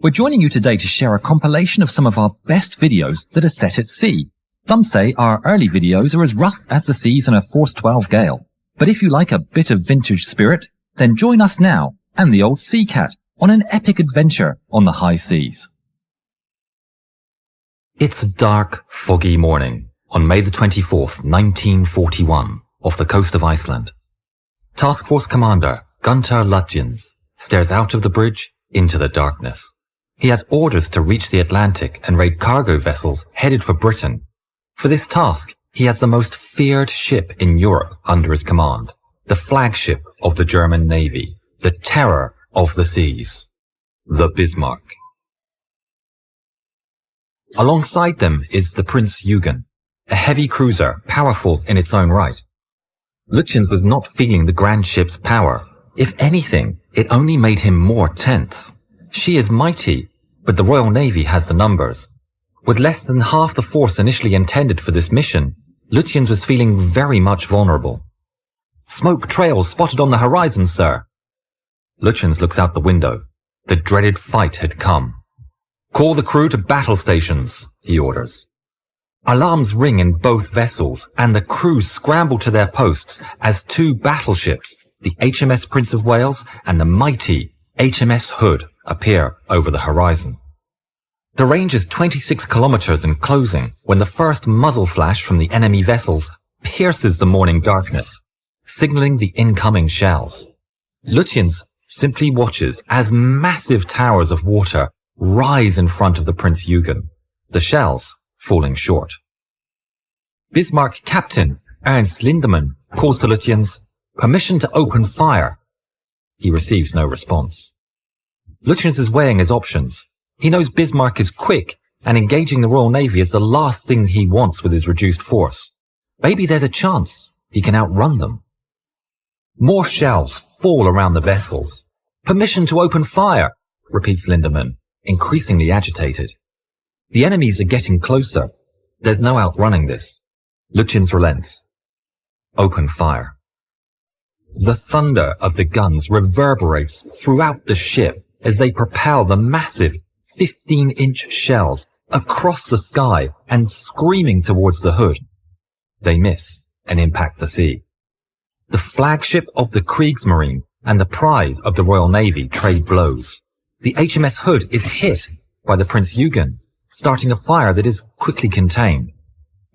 We're joining you today to share a compilation of some of our best videos that are set at sea. Some say our early videos are as rough as the seas in a Force 12 gale. But if you like a bit of vintage spirit, then join us now and the old Sea Cat on an epic adventure on the high seas. It's a dark, foggy morning on May the 24th, 1941, off the coast of Iceland. Task Force Commander Gunter Lutyens stares out of the bridge into the darkness. He has orders to reach the Atlantic and raid cargo vessels headed for Britain. For this task, he has the most feared ship in Europe under his command, the flagship of the German Navy, the terror of the seas, the Bismarck. Alongside them is the Prince Eugen, a heavy cruiser powerful in its own right. Lutyens was not feeling the grand ship's power. If anything, it only made him more tense. She is mighty, but the Royal Navy has the numbers. With less than half the force initially intended for this mission, Lutyens was feeling very much vulnerable. "Smoke trails spotted on the horizon, sir." Lutyens looks out the window. The dreaded fight had come. "Call the crew to battle stations," he orders. Alarms ring in both vessels, and the crews scramble to their posts as two battleships, the HMS Prince of Wales and the mighty HMS Hood, appear over the horizon. The range is 26 kilometers and closing when the first muzzle flash from the enemy vessels pierces the morning darkness, signaling the incoming shells. Lutyens simply watches as massive towers of water rise in front of the Prince Eugen, the shells falling short. Bismarck Captain Ernst Lindemann calls to Lutyens, "Permission to open fire." He receives no response. Lutyens is weighing his options. He knows Bismarck is quick, and engaging the Royal Navy is the last thing he wants with his reduced force. Maybe there's a chance he can outrun them. More shells fall around the vessels. "Permission to open fire," repeats Lindemann, increasingly agitated. The enemies are getting closer. There's no outrunning this. Lutyens relents. Open fire. The thunder of the guns reverberates throughout the ship as they propel the massive 15-inch shells across the sky and screaming towards the Hood. They miss and impact the sea. The flagship of the Kriegsmarine and the pride of the Royal Navy trade blows. The HMS Hood is hit by the Prince Eugen, starting a fire that is quickly contained.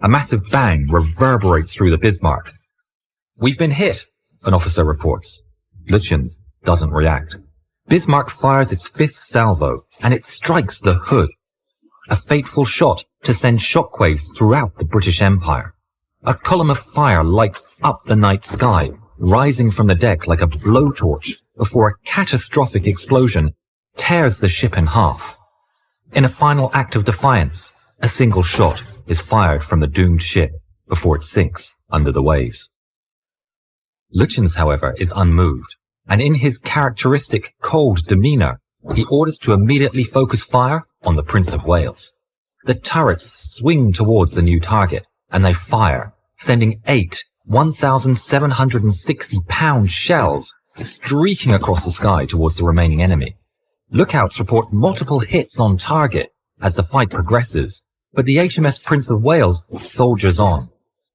A massive bang reverberates through the Bismarck. "We've been hit," an officer reports. Lutyens doesn't react. Bismarck fires its fifth salvo, and it strikes the Hood. A fateful shot to send shockwaves throughout the British Empire. A column of fire lights up the night sky, rising from the deck like a blowtorch before a catastrophic explosion tears the ship in half. In a final act of defiance, a single shot is fired from the doomed ship before it sinks under the waves. Lutyens, however, is unmoved, and in his characteristic cold demeanor, he orders to immediately focus fire on the Prince of Wales. The turrets swing towards the new target, and they fire, sending 8 1,760-pound shells streaking across the sky towards the remaining enemy. Lookouts report multiple hits on target as the fight progresses, but the HMS Prince of Wales soldiers on.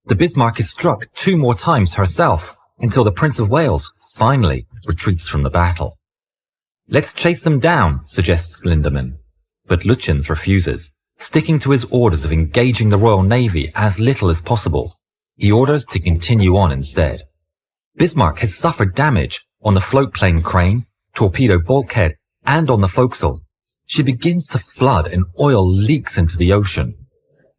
The Bismarck is struck 2 more times herself, until the Prince of Wales finally retreats from the battle. "Let's chase them down," suggests Lindemann. But Lutyens refuses, sticking to his orders of engaging the Royal Navy as little as possible. He orders to continue on instead. Bismarck has suffered damage on the floatplane crane, torpedo bulkhead, and on the forecastle. She begins to flood and oil leaks into the ocean.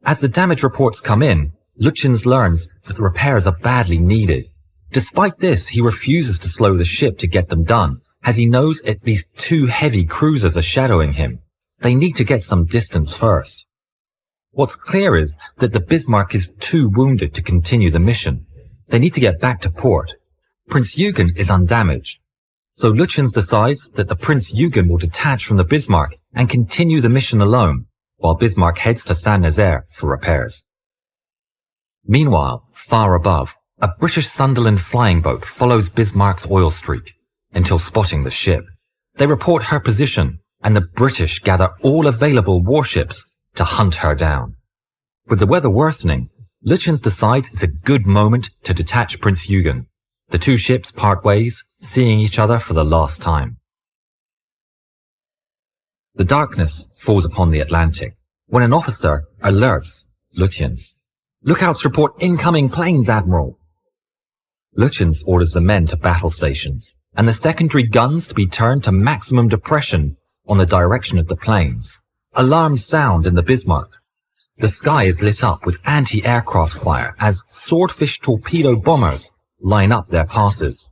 As the damage reports come in, Lutyens learns that the repairs are badly needed. Despite this, he refuses to slow the ship to get them done, as he knows at least 2 heavy cruisers are shadowing him. They need to get some distance first. What's clear is that the Bismarck is too wounded to continue the mission. They need to get back to port. Prince Eugen is undamaged. So Lutyens decides that the Prince Eugen will detach from the Bismarck and continue the mission alone, while Bismarck heads to Saint-Nazaire for repairs. Meanwhile, far above, a British Sunderland flying boat follows Bismarck's oil streak until spotting the ship. They report her position and the British gather all available warships to hunt her down. With the weather worsening, Lutyens decides it's a good moment to detach Prince Eugen. The two ships part ways, seeing each other for the last time. The darkness falls upon the Atlantic when an officer alerts Lutyens. "Lookouts report incoming planes, Admiral." Lutyens orders the men to battle stations and the secondary guns to be turned to maximum depression on the direction of the planes. Alarms sound in the Bismarck. The sky is lit up with anti-aircraft fire as swordfish torpedo bombers line up their passes.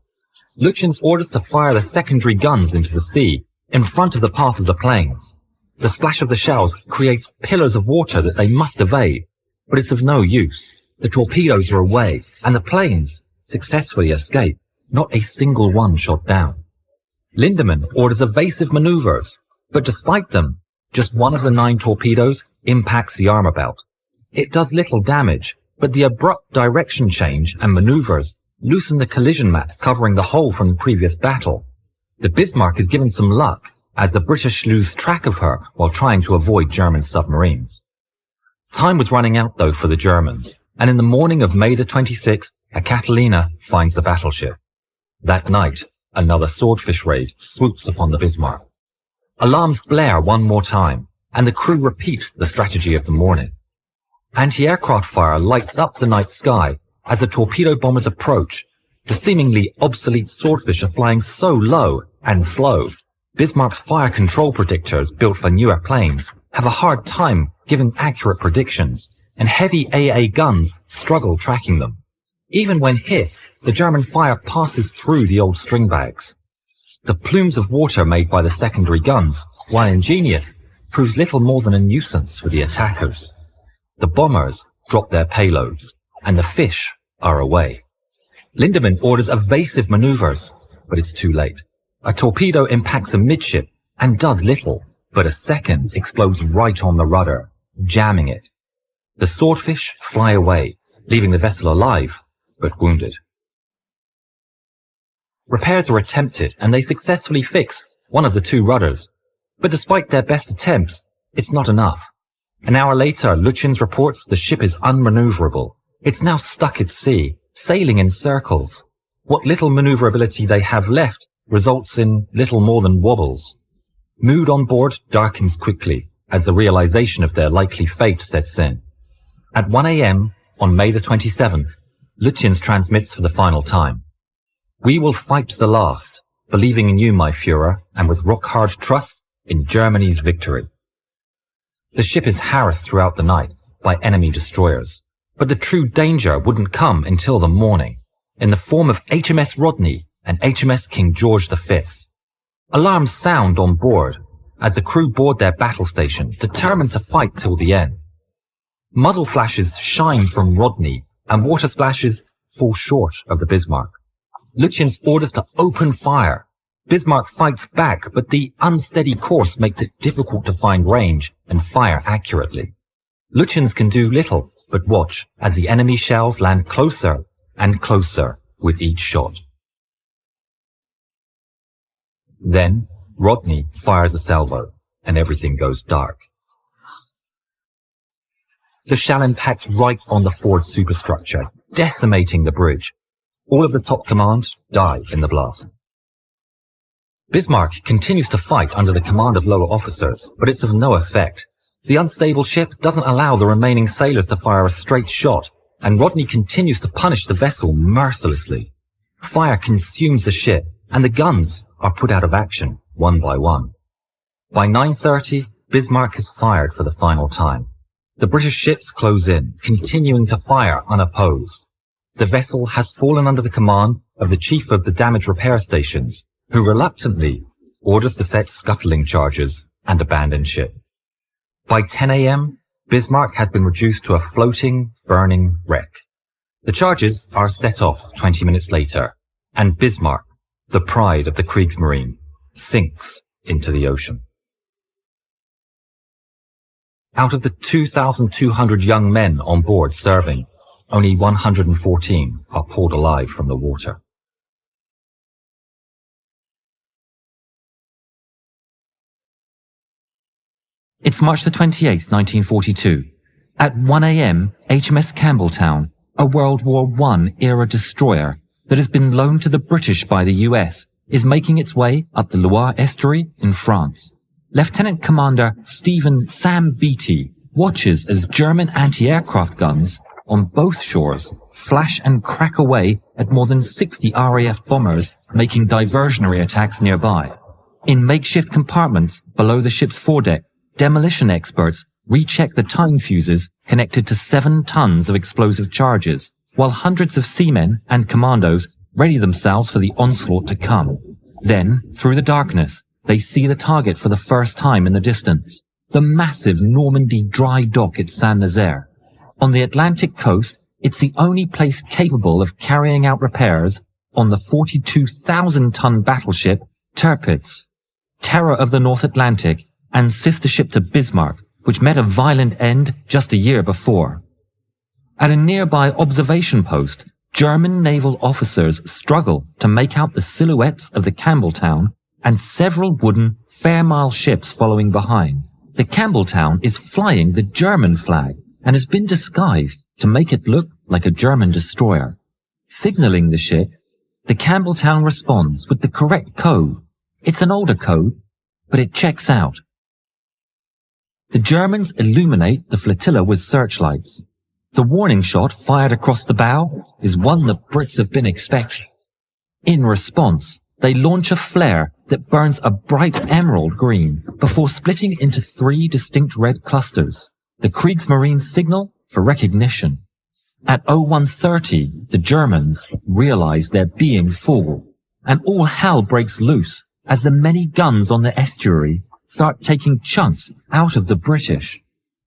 Lutyens orders to fire the secondary guns into the sea in front of the path of the planes. The splash of the shells creates pillars of water that they must evade, but it's of no use. The torpedoes are away and the planes successfully escape, not a single one shot down. Lindemann orders evasive maneuvers, but despite them, just one of the 9 torpedoes impacts the armor belt. It does little damage, but the abrupt direction change and maneuvers loosen the collision mats covering the hole from the previous battle. The Bismarck is given some luck as the British lose track of her while trying to avoid German submarines. Time was running out though for the Germans, and in the morning of May the 26th, a Catalina finds the battleship. That night, another swordfish raid swoops upon the Bismarck. Alarms blare one more time, and the crew repeat the strategy of the morning. Anti-aircraft fire lights up the night sky as the torpedo bombers approach. The seemingly obsolete swordfish are flying so low and slow. Bismarck's fire control predictors built for newer planes have a hard time giving accurate predictions, and heavy AA guns struggle tracking them. Even when hit, the German fire passes through the old string bags. The plumes of water made by the secondary guns, while ingenious, proves little more than a nuisance for the attackers. The bombers drop their payloads, and the fish are away. Lindemann orders evasive maneuvers, but it's too late. A torpedo impacts amidship and does little, but a second explodes right on the rudder, jamming it. The swordfish fly away, leaving the vessel alive, but wounded. Repairs are attempted and they successfully fix one of the 2 rudders, but despite their best attempts, it's not enough. An hour later, Lutyens reports the ship is unmaneuverable. It's now stuck at sea, sailing in circles. What little maneuverability they have left results in little more than wobbles. Mood on board darkens quickly as the realization of their likely fate sets in. At 1 a.m. on May the 27th, Lutyens transmits for the final time. "We will fight to the last, believing in you, my Führer, and with rock-hard trust in Germany's victory." The ship is harassed throughout the night by enemy destroyers, but the true danger wouldn't come until the morning, in the form of HMS Rodney and HMS King George V. Alarms sound on board as the crew board their battle stations, determined to fight till the end. Muzzle flashes shine from Rodney and water splashes fall short of the Bismarck. Lutyens orders to open fire. Bismarck fights back, but the unsteady course makes it difficult to find range and fire accurately. Lutyens can do little but watch as the enemy shells land closer and closer with each shot. Then, Rodney fires a salvo, and everything goes dark. The shell impacts right on the forward superstructure, decimating the bridge. All of the top command die in the blast. Bismarck continues to fight under the command of lower officers, but it's of no effect. The unstable ship doesn't allow the remaining sailors to fire a straight shot, and Rodney continues to punish the vessel mercilessly. Fire consumes the ship, and the guns are put out of action, one by one. By 9:30, Bismarck has fired for the final time. The British ships close in, continuing to fire unopposed. The vessel has fallen under the command of the chief of the damage repair stations, who reluctantly orders to set scuttling charges and abandon ship. By 10 a.m., Bismarck has been reduced to a floating, burning wreck. The charges are set off 20 minutes later, and Bismarck, the pride of the Kriegsmarine, sinks into the ocean. Out of the 2,200 young men on board serving, only 114 are pulled alive from the water. It's March the 28th, 1942. At 1 a.m., HMS Campbelltown, a World War I era destroyer that has been loaned to the British by the US, is making its way up the Loire estuary in France. Lieutenant Commander Stephen Sam Beatty watches as German anti-aircraft guns on both shores flash and crack away at more than 60 RAF bombers making diversionary attacks nearby. In makeshift compartments below the ship's foredeck, demolition experts recheck the time fuses connected to 7 tons of explosive charges, while hundreds of seamen and commandos ready themselves for the onslaught to come. Then, through the darkness, they see the target for the first time in the distance, the massive Normandy dry dock at Saint-Nazaire. On the Atlantic coast, it's the only place capable of carrying out repairs on the 42,000-ton battleship Tirpitz, terror of the North Atlantic and sister ship to Bismarck, which met a violent end just a year before. At a nearby observation post, German naval officers struggle to make out the silhouettes of the Campbelltown and several wooden Fairmile ships following behind. The Campbelltown is flying the German flag and has been disguised to make it look like a German destroyer. Signaling the ship, the Campbelltown responds with the correct code. It's an older code, but it checks out. The Germans illuminate the flotilla with searchlights. The warning shot fired across the bow is one the Brits have been expecting. In response, they launch a flare that burns a bright emerald green before splitting into 3 distinct red clusters, the Kriegsmarine signal for recognition. At 0130, the Germans realize they're being fooled, and all hell breaks loose as the many guns on the estuary start taking chunks out of the British.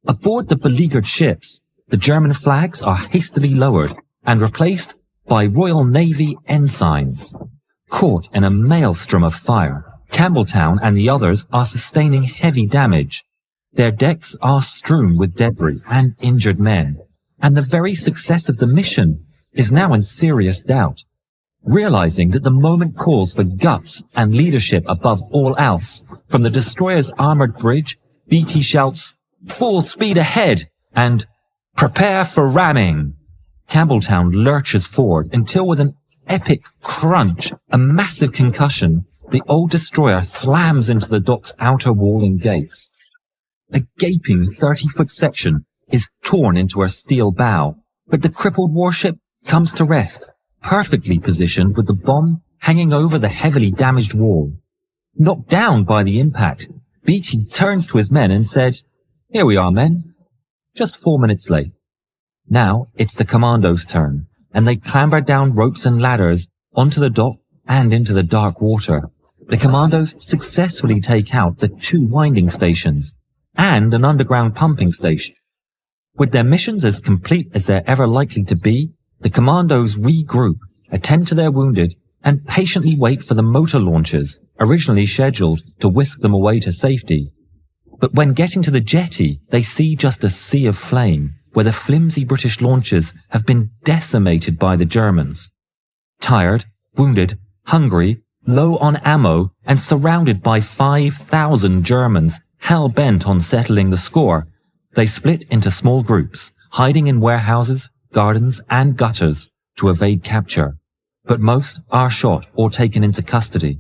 Aboard the beleaguered ships, the German flags are hastily lowered and replaced by Royal Navy ensigns. Caught in a maelstrom of fire, Campbelltown and the others are sustaining heavy damage. Their decks are strewn with debris and injured men, and the very success of the mission is now in serious doubt. Realizing that the moment calls for guts and leadership above all else, from the destroyer's armored bridge, Beatty shouts, "Full speed ahead!" and "Prepare for ramming!" Campbelltown lurches forward until with an epic crunch, a massive concussion, the old destroyer slams into the dock's outer wall and gates. A gaping 30-foot section is torn into her steel bow, but the crippled warship comes to rest, perfectly positioned with the bomb hanging over the heavily damaged wall. Knocked down by the impact, Beatty turns to his men and said, "Here we are, men. Just 4 minutes late." Now it's the commandos' turn, and they clamber down ropes and ladders onto the dock and into the dark water. The commandos successfully take out the 2 winding stations and an underground pumping station. With their missions as complete as they're ever likely to be, the commandos regroup, attend to their wounded, and patiently wait for the motor launches, originally scheduled to whisk them away to safety. But when getting to the jetty, they see just a sea of flame, where the flimsy British launchers have been decimated by the Germans. Tired, wounded, hungry, low on ammo, and surrounded by 5,000 Germans hell-bent on settling the score, they split into small groups, hiding in warehouses, gardens, and gutters to evade capture. But most are shot or taken into custody.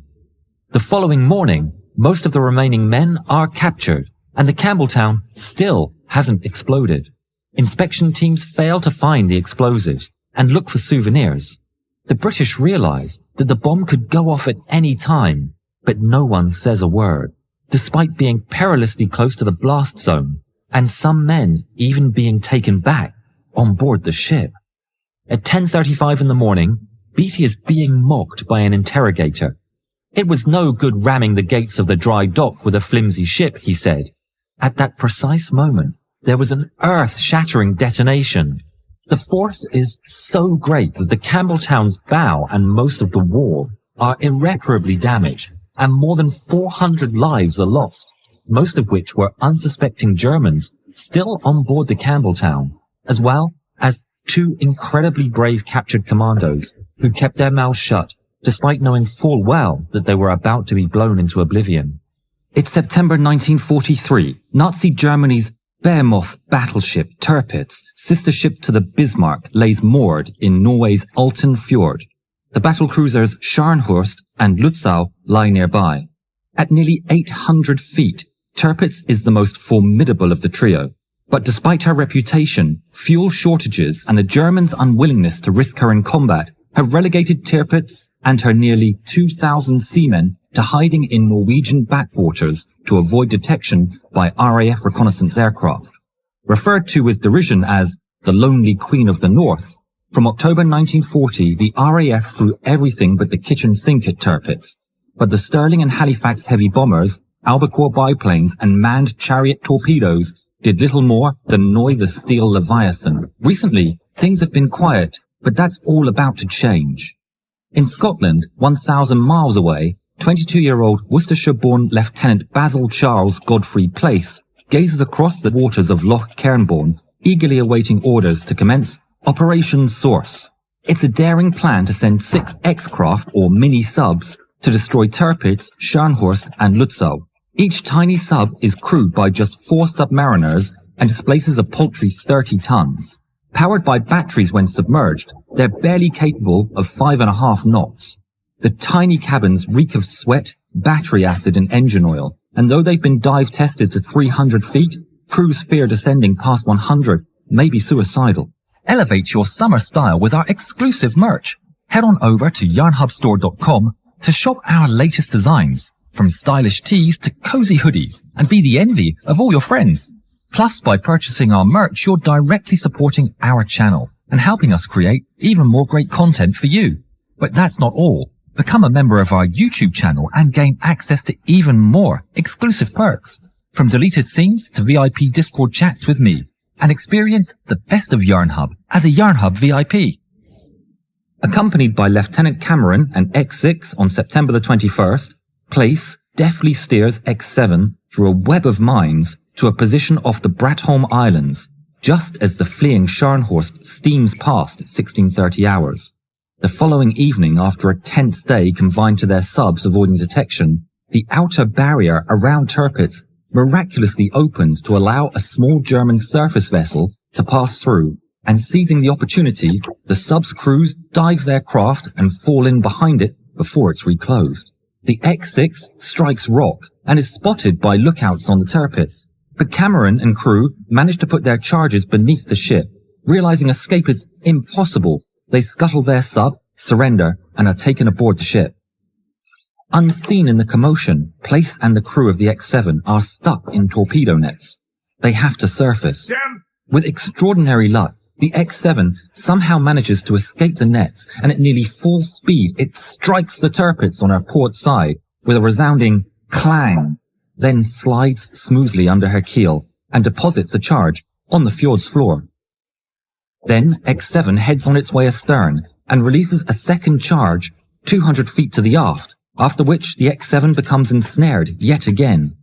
The following morning, most of the remaining men are captured, and the Campbelltown still hasn't exploded. Inspection teams fail to find the explosives and look for souvenirs. The British realize that the bomb could go off at any time, but no one says a word, despite being perilously close to the blast zone, and some men even being taken back on board the ship. At 10:35 in the morning, Beatty is being mocked by an interrogator. "It was no good ramming the gates of the dry dock with a flimsy ship," he said. At that precise moment, there was an earth-shattering detonation. The force is so great that the Campbelltown's bow and most of the wall are irreparably damaged, and more than 400 lives are lost, most of which were unsuspecting Germans still on board the Campbelltown, as well as 2 incredibly brave captured commandos who kept their mouths shut despite knowing full well that they were about to be blown into oblivion. It's September 1943. Nazi Germany's Behemoth battleship Tirpitz, sister ship to the Bismarck, lays moored in Norway's Alten Fjord. The battlecruisers Scharnhorst and Lützow lie nearby. At nearly 800 feet, Tirpitz is the most formidable of the trio. But despite her reputation, fuel shortages and the Germans' unwillingness to risk her in combat have relegated Tirpitz and her nearly 2,000 seamen to hiding in Norwegian backwaters to avoid detection by RAF reconnaissance aircraft. Referred to with derision as the Lonely Queen of the North, from October 1940, the RAF threw everything but the kitchen sink at Tirpitz. But the Stirling and Halifax heavy bombers, Albacore biplanes, and manned chariot torpedoes did little more than annoy the steel Leviathan. Recently, things have been quiet, but that's all about to change. In Scotland, 1,000 miles away, 22-year-old Worcestershire-born Lieutenant Basil Charles Godfrey Place gazes across the waters of Loch Cairnborn, eagerly awaiting orders to commence Operation Source. It's a daring plan to send 6 X-craft or mini-subs to destroy Tirpitz, Scharnhorst and Lützow. Each tiny sub is crewed by just 4 submariners and displaces a paltry 30 tons. Powered by batteries when submerged, they're barely capable of 5.5 knots. The tiny cabins reek of sweat, battery acid and engine oil, and though they've been dive tested to 300 feet, crews fear descending past 100 may be suicidal. Elevate your summer style with our exclusive merch. Head on over to yarnhubstore.com to shop our latest designs, from stylish tees to cozy hoodies, and be the envy of all your friends. Plus, by purchasing our merch, you're directly supporting our channel and helping us create even more great content for you. But that's not all. Become a member of our YouTube channel and gain access to even more exclusive perks, from deleted scenes to VIP Discord chats with me, and experience the best of Yarnhub as a Yarnhub VIP. Accompanied by Lieutenant Cameron and X6 on September the 21st, Place deftly steers X7 through a web of mines to a position off the Bratholm Islands, just as the fleeing Scharnhorst steams past at 16:30 hours. The following evening, after a tense day confined to their subs avoiding detection, the outer barrier around Tirpitz miraculously opens to allow a small German surface vessel to pass through, and seizing the opportunity, the sub's crews dive their craft and fall in behind it before it's reclosed. The X6 strikes rock and is spotted by lookouts on the Tirpitz, but Cameron and crew manage to put their charges beneath the ship. Realizing escape is impossible, they scuttle their sub, surrender, and are taken aboard the ship. Unseen in the commotion, Place and the crew of the X7 are stuck in torpedo nets. They have to surface. With extraordinary luck, the X7 somehow manages to escape the nets, and at nearly full speed, it strikes the Tirpitz on her port side with a resounding clang, then slides smoothly under her keel and deposits a charge on the fjord's floor. Then X7 heads on its way astern and releases a second charge 200 feet to the aft, after which the X7 becomes ensnared yet again.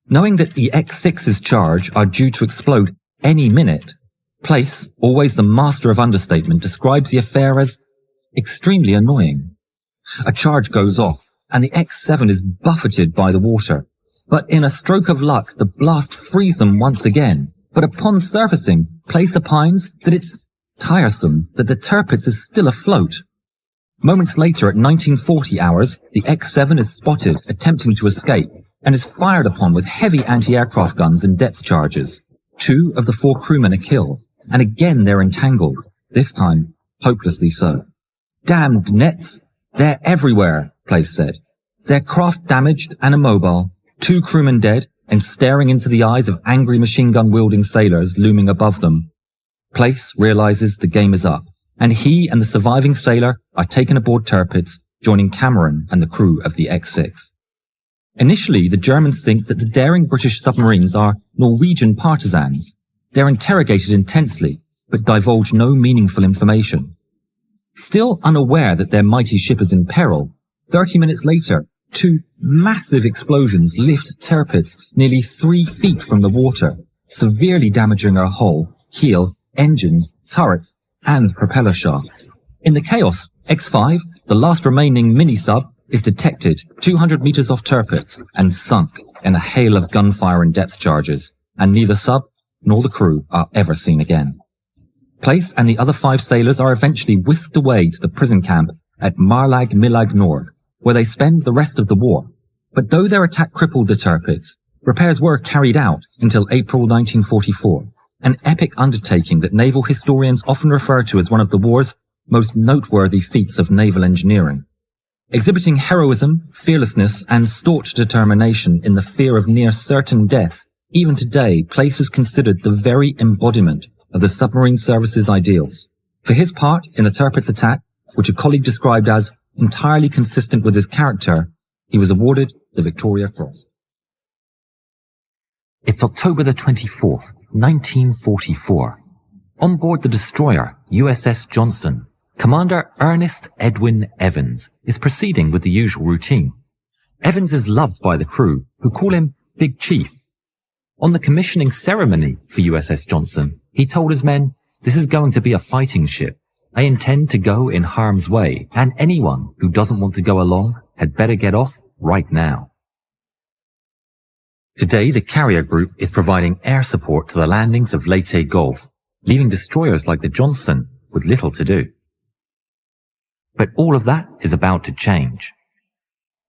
Knowing that the X6's charge are due to explode any minute, Place, always the master of understatement, describes the affair as extremely annoying. A charge goes off, and the X7 is buffeted by the water. But in a stroke of luck, the blast frees them once again. But upon surfacing, Place opines that it's tiresome that the Tirpitz is still afloat. Moments later, at 1940 hours, the X7 is spotted attempting to escape and is fired upon with heavy anti-aircraft guns and depth charges. 2 of the 4 crewmen are killed, and again they're entangled, this time hopelessly so. Damned nets! They're everywhere, Place said. Their craft damaged and immobile, 2 crewmen dead, and staring into the eyes of angry machine gun-wielding sailors looming above them. Place realizes the game is up, and he and the surviving sailor are taken aboard Tirpitz, joining Cameron and the crew of the X6. Initially, the Germans think that the daring British submarines are Norwegian partisans. They're interrogated intensely, but divulge no meaningful information. Still unaware that their mighty ship is in peril, 30 minutes later, 2 massive explosions lift Tirpitz nearly 3 feet from the water, severely damaging her hull, keel, engines, turrets, and propeller shafts. In the chaos, X5, the last remaining mini-sub, is detected 200 meters off Tirpitz and sunk in a hail of gunfire and depth charges, and neither sub nor the crew are ever seen again. Place and the other 5 sailors are eventually whisked away to the prison camp at Marlag Millag Nord, where they spend the rest of the war. But though their attack crippled the Tirpitz, repairs were carried out until April 1944, an epic undertaking that naval historians often refer to as one of the war's most noteworthy feats of naval engineering. Exhibiting heroism, fearlessness, and staunch determination in the fear of near certain death, even today, Place was considered the very embodiment of the submarine service's ideals. For his part in the Tirpitz attack, which a colleague described as entirely consistent with his character, he was awarded the Victoria Cross. It's October the 24th, 1944. On board the destroyer USS Johnston, Commander Ernest Edwin Evans is proceeding with the usual routine. Evans is loved by the crew, who call him Big Chief. On the commissioning ceremony for USS Johnston, he told his men, "This is going to be a fighting ship. I intend to go in harm's way, and anyone who doesn't want to go along had better get off right now." Today, the carrier group is providing air support to the landings of Leyte Gulf, leaving destroyers like the Johnston with little to do. But all of that is about to change.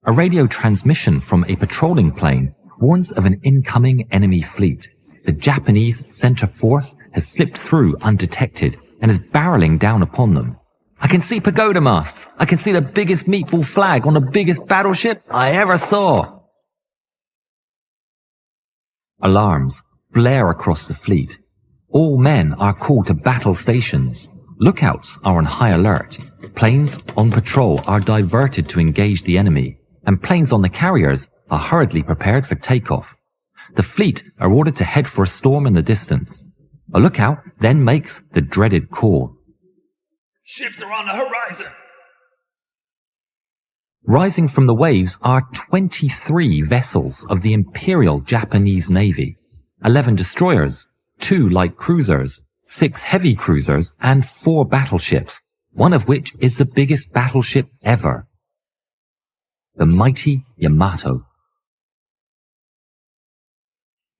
A radio transmission from a patrolling plane warns of an incoming enemy fleet. The Japanese center force has slipped through undetected and is barreling down upon them. "I can see pagoda masts. I can see the biggest meatball flag on the biggest battleship I ever saw." Alarms blare across the fleet. All men are called to battle stations. Lookouts are on high alert. Planes on patrol are diverted to engage the enemy, and planes on the carriers are hurriedly prepared for takeoff. The fleet are ordered to head for a storm in the distance. A lookout then makes the dreaded call. "Ships are on the horizon." Rising from the waves are 23 vessels of the Imperial Japanese Navy, 11 destroyers, 2 light cruisers, 6 heavy cruisers, and 4 battleships, one of which is the biggest battleship ever. The mighty Yamato.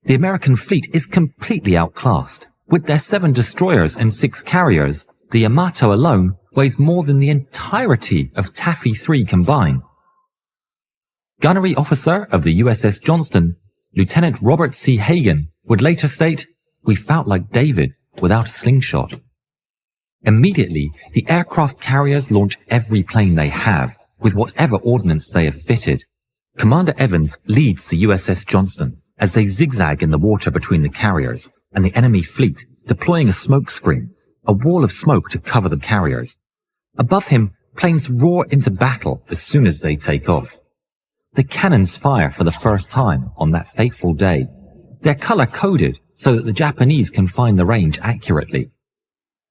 The American fleet is completely outclassed. With their 7 destroyers and 6 carriers, the Yamato alone weighs more than the entirety of Taffy 3 combined. Gunnery officer of the USS Johnston, Lieutenant Robert C. Hagan, would later state, "We felt like David without a slingshot." Immediately, the aircraft carriers launch every plane they have, with whatever ordnance they have fitted. Commander Evans leads the USS Johnston as they zigzag in the water between the carriers and the enemy fleet, deploying a smoke screen, a wall of smoke to cover the carriers. Above him, planes roar into battle as soon as they take off. The cannons fire for the first time on that fateful day. They're color-coded so that the Japanese can find the range accurately.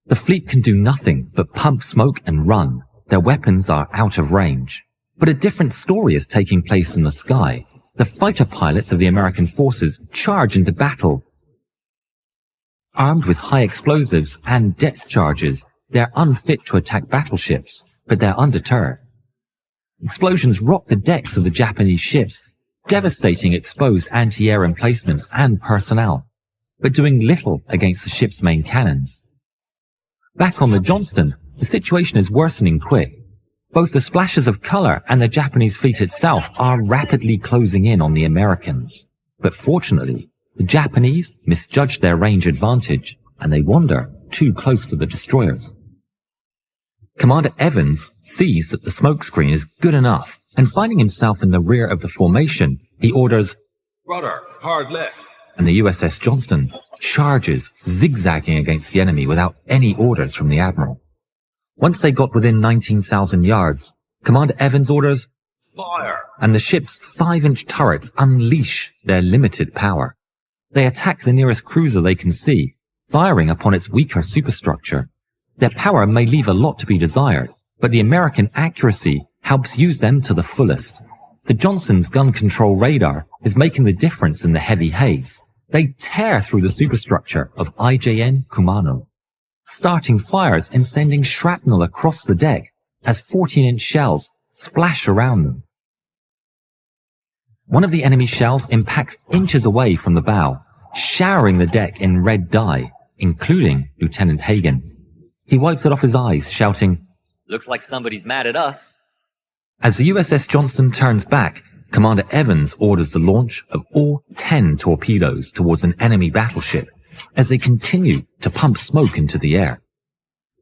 The fleet can do nothing but pump smoke and run. Their weapons are out of range. But a different story is taking place in the sky. The fighter pilots of the American forces charge into battle. Armed with high explosives and depth charges, they're unfit to attack battleships, but they're undeterred. Explosions rock the decks of the Japanese ships, devastating exposed anti-air emplacements and personnel, but doing little against the ship's main cannons. Back on the Johnston, the situation is worsening quick. Both the splashes of color and the Japanese fleet itself are rapidly closing in on the Americans. But fortunately, the Japanese misjudged their range advantage, and they wander too close to the destroyers. Commander Evans sees that the smokescreen is good enough, and finding himself in the rear of the formation, he orders, "Rudder, hard left." and the USS Johnston charges, zigzagging against the enemy without any orders from the Admiral. Once they got within 19,000 yards, Commander Evans orders, "Fire!" and the ship's 5-inch turrets unleash their limited power. They attack the nearest cruiser they can see, firing upon its weaker superstructure. Their power may leave a lot to be desired, but the American accuracy helps use them to the fullest. The Johnston's gun control radar is making the difference in the heavy haze. They tear through the superstructure of IJN Kumano, starting fires and sending shrapnel across the deck as 14-inch shells splash around them. One of the enemy shells impacts inches away from the bow, showering the deck in red dye, including Lieutenant Hagen. He wipes it off his eyes, shouting, "Looks like somebody's mad at us." As the USS Johnston turns back, Commander Evans orders the launch of all 10 torpedoes towards an enemy battleship as they continue to pump smoke into the air.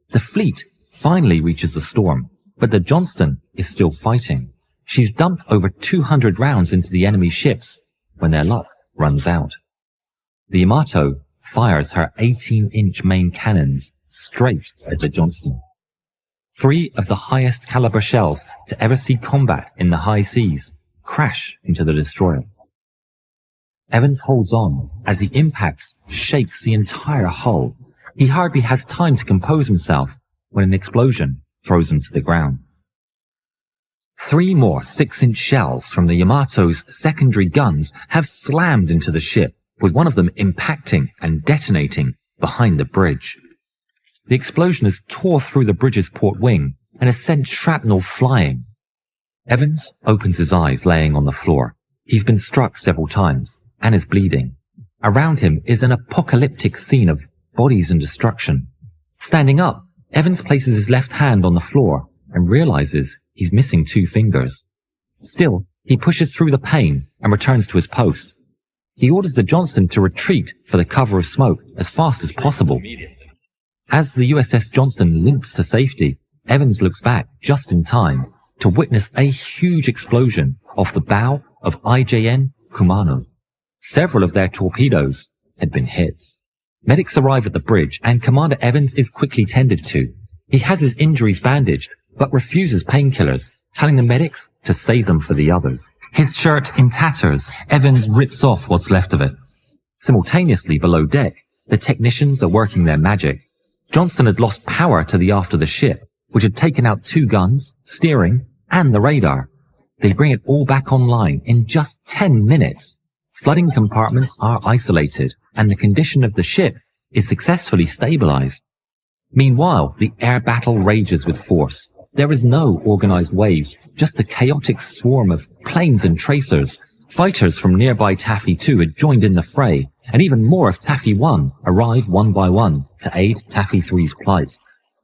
The fleet finally reaches the storm, but the Johnston is still fighting. She's dumped over 200 rounds into the enemy ships when their luck runs out. The Yamato fires her 18-inch main cannons straight at the Johnston. 3 of the highest caliber shells to ever see combat in the high seas crash into the destroyer. Evans holds on as the impact shakes the entire hull. He hardly has time to compose himself when an explosion throws him to the ground. 3 more 6-inch shells from the Yamato's secondary guns have slammed into the ship, with one of them impacting and detonating behind the bridge. The explosion has tore through the bridge's port wing and has sent shrapnel flying. Evans opens his eyes, laying on the floor. He's been struck several times and is bleeding. Around him is an apocalyptic scene of bodies and destruction. Standing up, Evans places his left hand on the floor and realizes he's missing 2 fingers. Still, he pushes through the pain and returns to his post. He orders the Johnston to retreat for the cover of smoke as fast as possible. As the USS Johnston limps to safety, Evans looks back just in time to witness a huge explosion off the bow of IJN Kumano. Several of their torpedoes had been hits. Medics arrive at the bridge and Commander Evans is quickly tended to. He has his injuries bandaged, but refuses painkillers, telling the medics to save them for the others. His shirt in tatters, Evans rips off what's left of it. Simultaneously below deck, the technicians are working their magic. Johnston had lost power to the aft of the ship, which had taken out 2 guns, steering, and the radar. They bring it all back online in just 10 minutes. Flooding compartments are isolated, and the condition of the ship is successfully stabilized. Meanwhile, the air battle rages with force. There is no organized waves, just a chaotic swarm of planes and tracers. Fighters from nearby Taffy 2 had joined in the fray, and even more of Taffy 1 arrive one by one to aid Taffy 3's plight.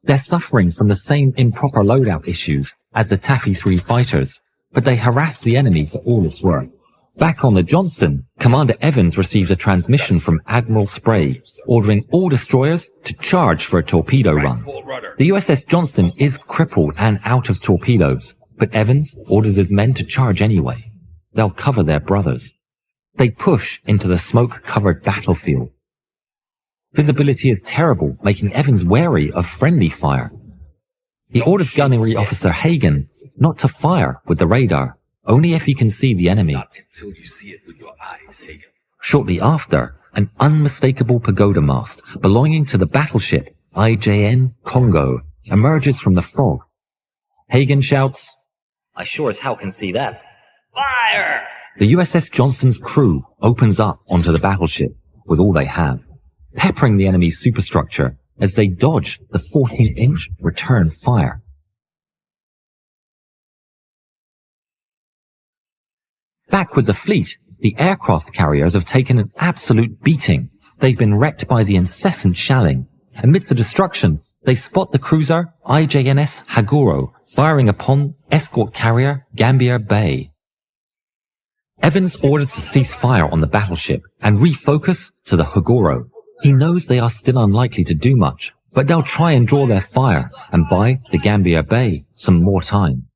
They're suffering from the same improper loadout issues as the Taffy 3 fighters, but they harass the enemy for all it's worth. Back on the Johnston, Commander Evans receives a transmission from Admiral Sprague, ordering all destroyers to charge for a torpedo run. The USS Johnston is crippled and out of torpedoes, but Evans orders his men to charge anyway. They'll cover their brothers. They push into the smoke-covered battlefield. Visibility is terrible, making Evans wary of friendly fire. He orders Gunnery Officer Hagen not to fire with the radar, only if he can see the enemy. Not until you see it with your eyes, Hagen. Shortly after, an unmistakable pagoda mast belonging to the battleship IJN Congo emerges from the fog. Hagen shouts, "I sure as hell can see that." Fire! The USS Johnston's crew opens up onto the battleship with all they have, peppering the enemy's superstructure as they dodge the 14-inch return fire. Back with the fleet, the aircraft carriers have taken an absolute beating. They've been wrecked by the incessant shelling. Amidst the destruction, they spot the cruiser IJNS Haguro firing upon escort carrier Gambier Bay. Evans orders to cease fire on the battleship and refocus to the Haguro. He knows they are still unlikely to do much, but they'll try and draw their fire and buy the Gambier Bay some more time.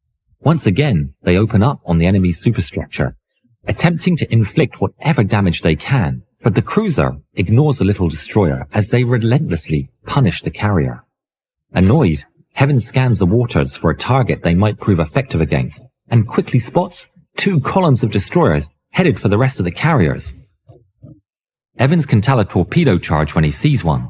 Once again, they open up on the enemy's superstructure, attempting to inflict whatever damage they can, but the cruiser ignores the little destroyer as they relentlessly punish the carrier. Annoyed, Evans scans the waters for a target they might prove effective against, and quickly spots 2 columns of destroyers headed for the rest of the carriers. Evans can tell a torpedo charge when he sees one.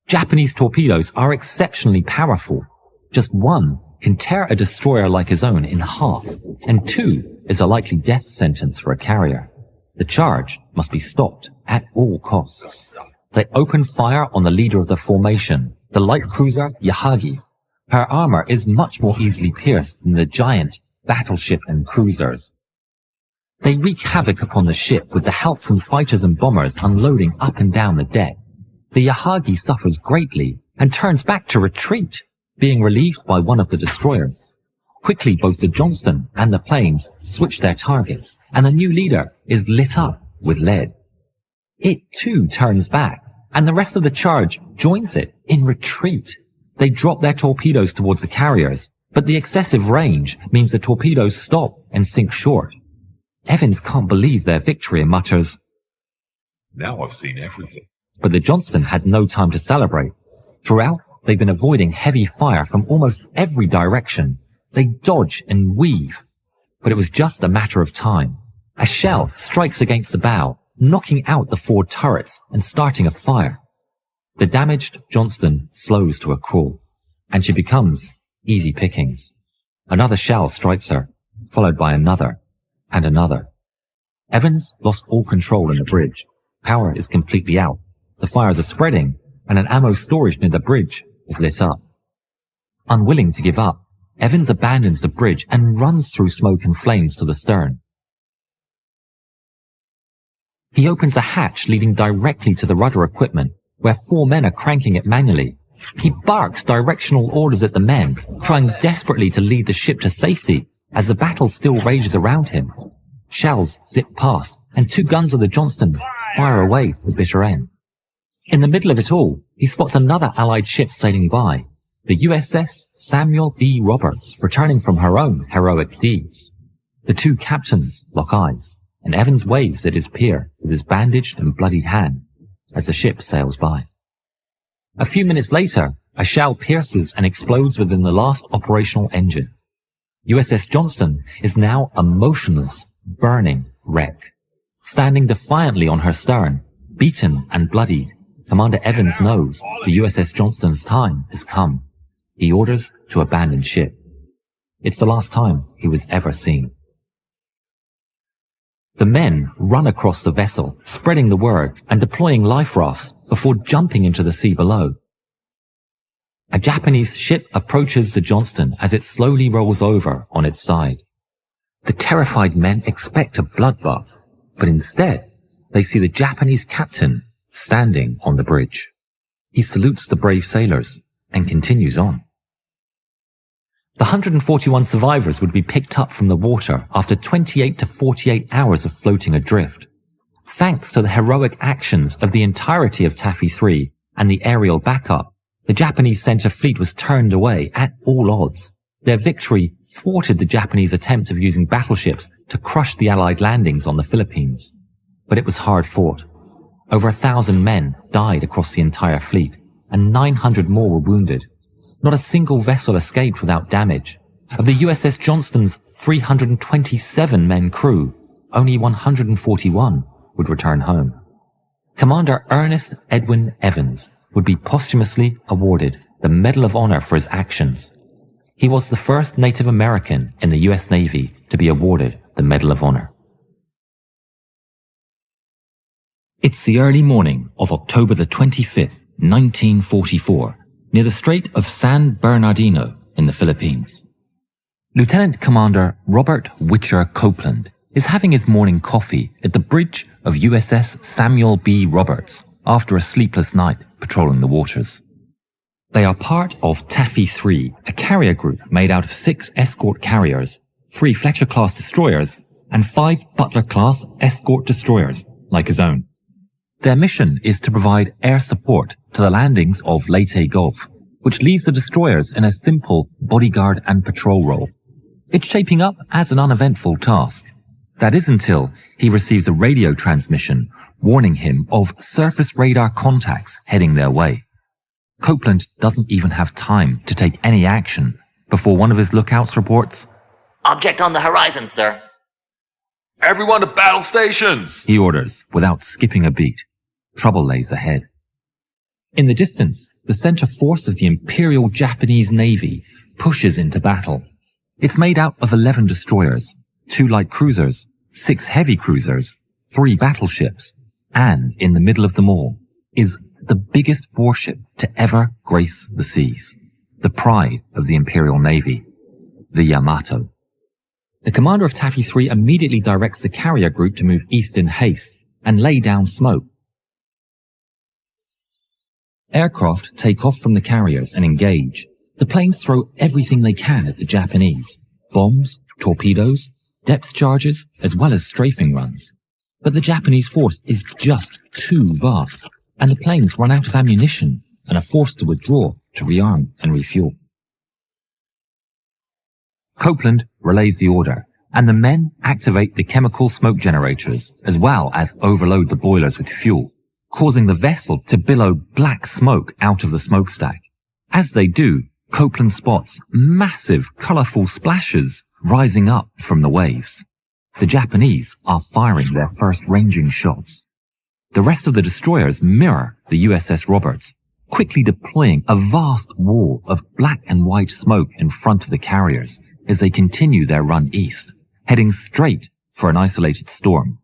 Japanese torpedoes are exceptionally powerful. Just 1 can tear a destroyer like his own in half, and 2 is a likely death sentence for a carrier. The charge must be stopped at all costs. They open fire on the leader of the formation, the light cruiser Yahagi. Her armor is much more easily pierced than the giant battleship and cruisers. They wreak havoc upon the ship with the help from fighters and bombers unloading up and down the deck. The Yahagi suffers greatly and turns back to retreat, being relieved by one of the destroyers. Quickly, both the Johnston and the planes switch their targets, and the new leader is lit up with lead. It too turns back, and the rest of the charge joins it in retreat. They drop their torpedoes towards the carriers, but the excessive range means the torpedoes stop and sink short. Evans can't believe their victory and mutters, Now I've seen everything. but the Johnston had no time to celebrate. Throughout, they've been avoiding heavy fire from almost every direction. They dodge and weave, but it was just a matter of time. A shell strikes against the bow, knocking out the forward turrets and starting a fire. The damaged Johnston slows to a crawl, and she becomes easy pickings. Another shell strikes her, followed by another and another. Evans lost all control in the bridge. Power is completely out. The fires are spreading, and an ammo storage near the bridge is lit up. Unwilling to give up, Evans abandons the bridge and runs through smoke and flames to the stern. He opens a hatch leading directly to the rudder equipment, where 4 men are cranking it manually. He barks directional orders at the men, trying desperately to lead the ship to safety as the battle still rages around him. Shells zip past, and 2 guns of the Johnston fire away the bitter end. In the middle of it all, he spots another Allied ship sailing by, the USS Samuel B. Roberts, returning from her own heroic deeds. The 2 captains lock eyes, and Evans waves at his peer with his bandaged and bloodied hand as the ship sails by. A few minutes later, a shell pierces and explodes within the last operational engine. USS Johnston is now a motionless, burning wreck. Standing defiantly on her stern, beaten and bloodied, Commander Evans knows the USS Johnston's time has come. He orders to abandon ship. It's the last time he was ever seen. The men run across the vessel, spreading the word and deploying life rafts before jumping into the sea below. A Japanese ship approaches the Johnston as it slowly rolls over on its side. The terrified men expect a bloodbath, but instead, they see the Japanese captain standing on the bridge. He salutes the brave sailors and continues on. The 141 survivors would be picked up from the water after 28 to 48 hours of floating adrift. Thanks to the heroic actions of the entirety of Taffy 3 and the aerial backup, the Japanese center fleet was turned away at all odds. Their victory thwarted the Japanese attempt of using battleships to crush the Allied landings on the Philippines. But it was hard fought. Over 1,000 men died across the entire fleet, and 900 more were wounded. Not a single vessel escaped without damage. Of the USS Johnston's 327 men crew, only 141 would return home. Commander Ernest Edwin Evans would be posthumously awarded the Medal of Honor for his actions. He was the first Native American in the US Navy to be awarded the Medal of Honor. It's the early morning of October the 25th, 1944, near the Strait of San Bernardino in the Philippines. Lieutenant Commander Robert Witcher Copeland is having his morning coffee at the bridge of USS Samuel B. Roberts after a sleepless night patrolling the waters. They are part of Taffy 3, a carrier group made out of 6 escort carriers, 3 Fletcher-class destroyers, and 5 Butler-class escort destroyers, like his own. Their mission is to provide air support to the landings of Leyte Gulf, which leaves the destroyers in a simple bodyguard and patrol role. It's shaping up as an uneventful task. That is until he receives a radio transmission warning him of surface radar contacts heading their way. Copeland doesn't even have time to take any action before one of his lookouts reports, Object on the horizon, sir. Everyone to battle stations! he orders without skipping a beat. Trouble lays ahead. In the distance, the center force of the Imperial Japanese Navy pushes into battle. It's made out of 11 destroyers, 2 light cruisers, 6 heavy cruisers, 3 battleships, and in the middle of them all is the biggest warship to ever grace the seas, the pride of the Imperial Navy, the Yamato. The commander of Taffy 3 immediately directs the carrier group to move east in haste and lay down smoke. Aircraft take off from the carriers and engage. The planes throw everything they can at the Japanese: bombs, torpedoes, depth charges, as well as strafing runs. But the Japanese force is just too vast, and the planes run out of ammunition and are forced to withdraw to rearm and refuel. Copeland relays the order, and the men activate the chemical smoke generators as well as overload the boilers with fuel, causing the vessel to billow black smoke out of the smokestack. As they do, Copeland spots massive, colourful splashes rising up from the waves. The Japanese are firing their first ranging shots. The rest of the destroyers mirror the USS Roberts, quickly deploying a vast wall of black and white smoke in front of the carriers as they continue their run east, heading straight for an isolated storm.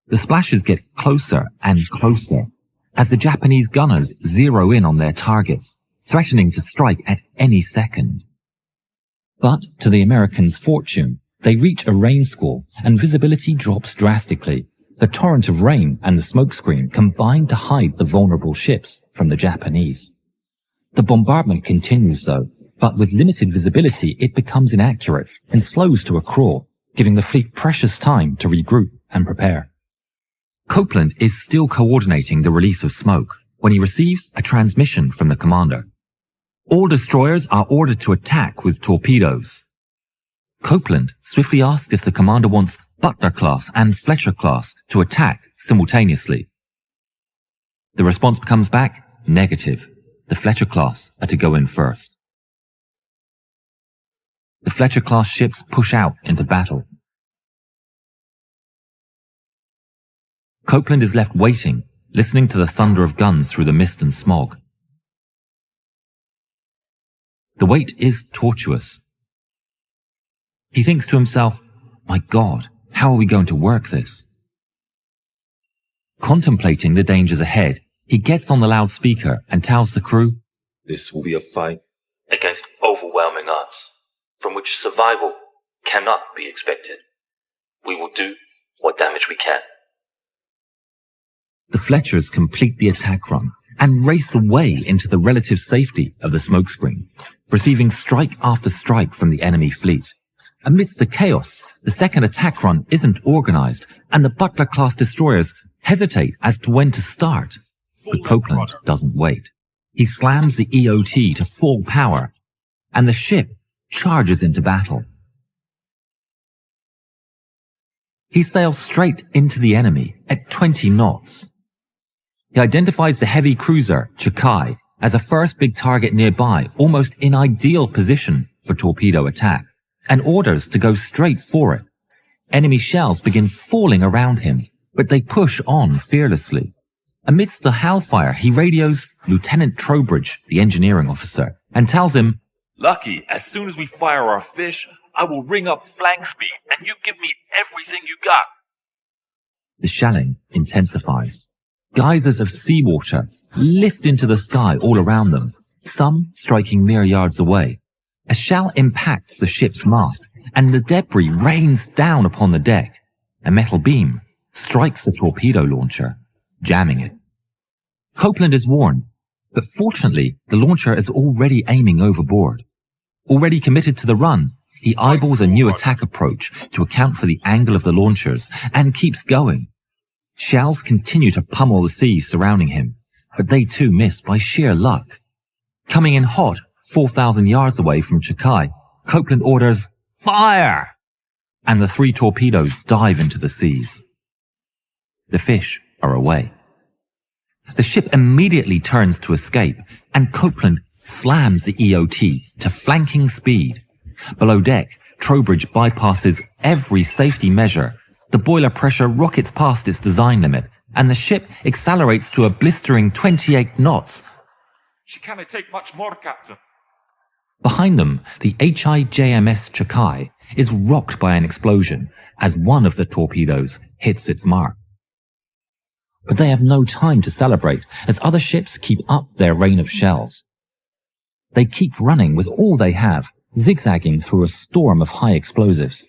The splashes get closer and closer as the Japanese gunners zero in on their targets, threatening to strike at any second. But to the Americans' fortune, they reach a rain squall and visibility drops drastically. The torrent of rain and the smokescreen combine to hide the vulnerable ships from the Japanese. The bombardment continues though, but with limited visibility it becomes inaccurate and slows to a crawl, giving the fleet precious time to regroup and prepare. Copeland is still coordinating the release of smoke when he receives a transmission from the commander. All destroyers are ordered to attack with torpedoes. Copeland swiftly asks if the commander wants Butler-class and Fletcher-class to attack simultaneously. The response comes back negative. The Fletcher-class are to go in first. The Fletcher-class ships push out into battle. Copeland is left waiting, listening to the thunder of guns through the mist and smog. The wait is tortuous. He thinks to himself, my God, how are we going to work this? Contemplating the dangers ahead, he gets on the loudspeaker and tells the crew, This will be a fight against overwhelming odds, from which survival cannot be expected. We will do what damage we can. The Fletchers complete the attack run and race away into the relative safety of the smokescreen, receiving strike after strike from the enemy fleet. Amidst the chaos, the second attack run isn't organized and the Butler-class destroyers hesitate as to when to start. But Copeland doesn't wait. He slams the EOT to full power and the ship charges into battle. He sails straight into the enemy at 20 knots. He identifies the heavy cruiser, Chikai, as a first big target nearby, almost in ideal position for torpedo attack, and orders to go straight for it. Enemy shells begin falling around him, but they push on fearlessly. Amidst the hellfire, he radios Lieutenant Trowbridge, the engineering officer, and tells him, Lucky, as soon as we fire our fish, I will ring up flank speed and you give me everything you got. The shelling intensifies. Geysers of seawater lift into the sky all around them, some striking mere yards away. A shell impacts the ship's mast, and the debris rains down upon the deck. A metal beam strikes the torpedo launcher, jamming it. Copeland is warned, but fortunately the launcher is already aiming overboard. Already committed to the run, he eyeballs a new attack approach to account for the angle of the launchers and keeps going. Shells continue to pummel the seas surrounding him, but they too miss by sheer luck. Coming in hot, 4,000 yards away from Chikai, Copeland orders, Fire! And the 3 torpedoes dive into the seas. The fish are away. The ship immediately turns to escape, and Copeland slams the EOT to flanking speed. Below deck, Trowbridge bypasses every safety measure. The boiler pressure rockets past its design limit, and the ship accelerates to a blistering 28 knots. She cannot take much more, Captain. Behind them, the HIJMS Chikai is rocked by an explosion as one of the torpedoes hits its mark. But they have no time to celebrate as other ships keep up their rain of shells. They keep running with all they have, zigzagging through a storm of high explosives.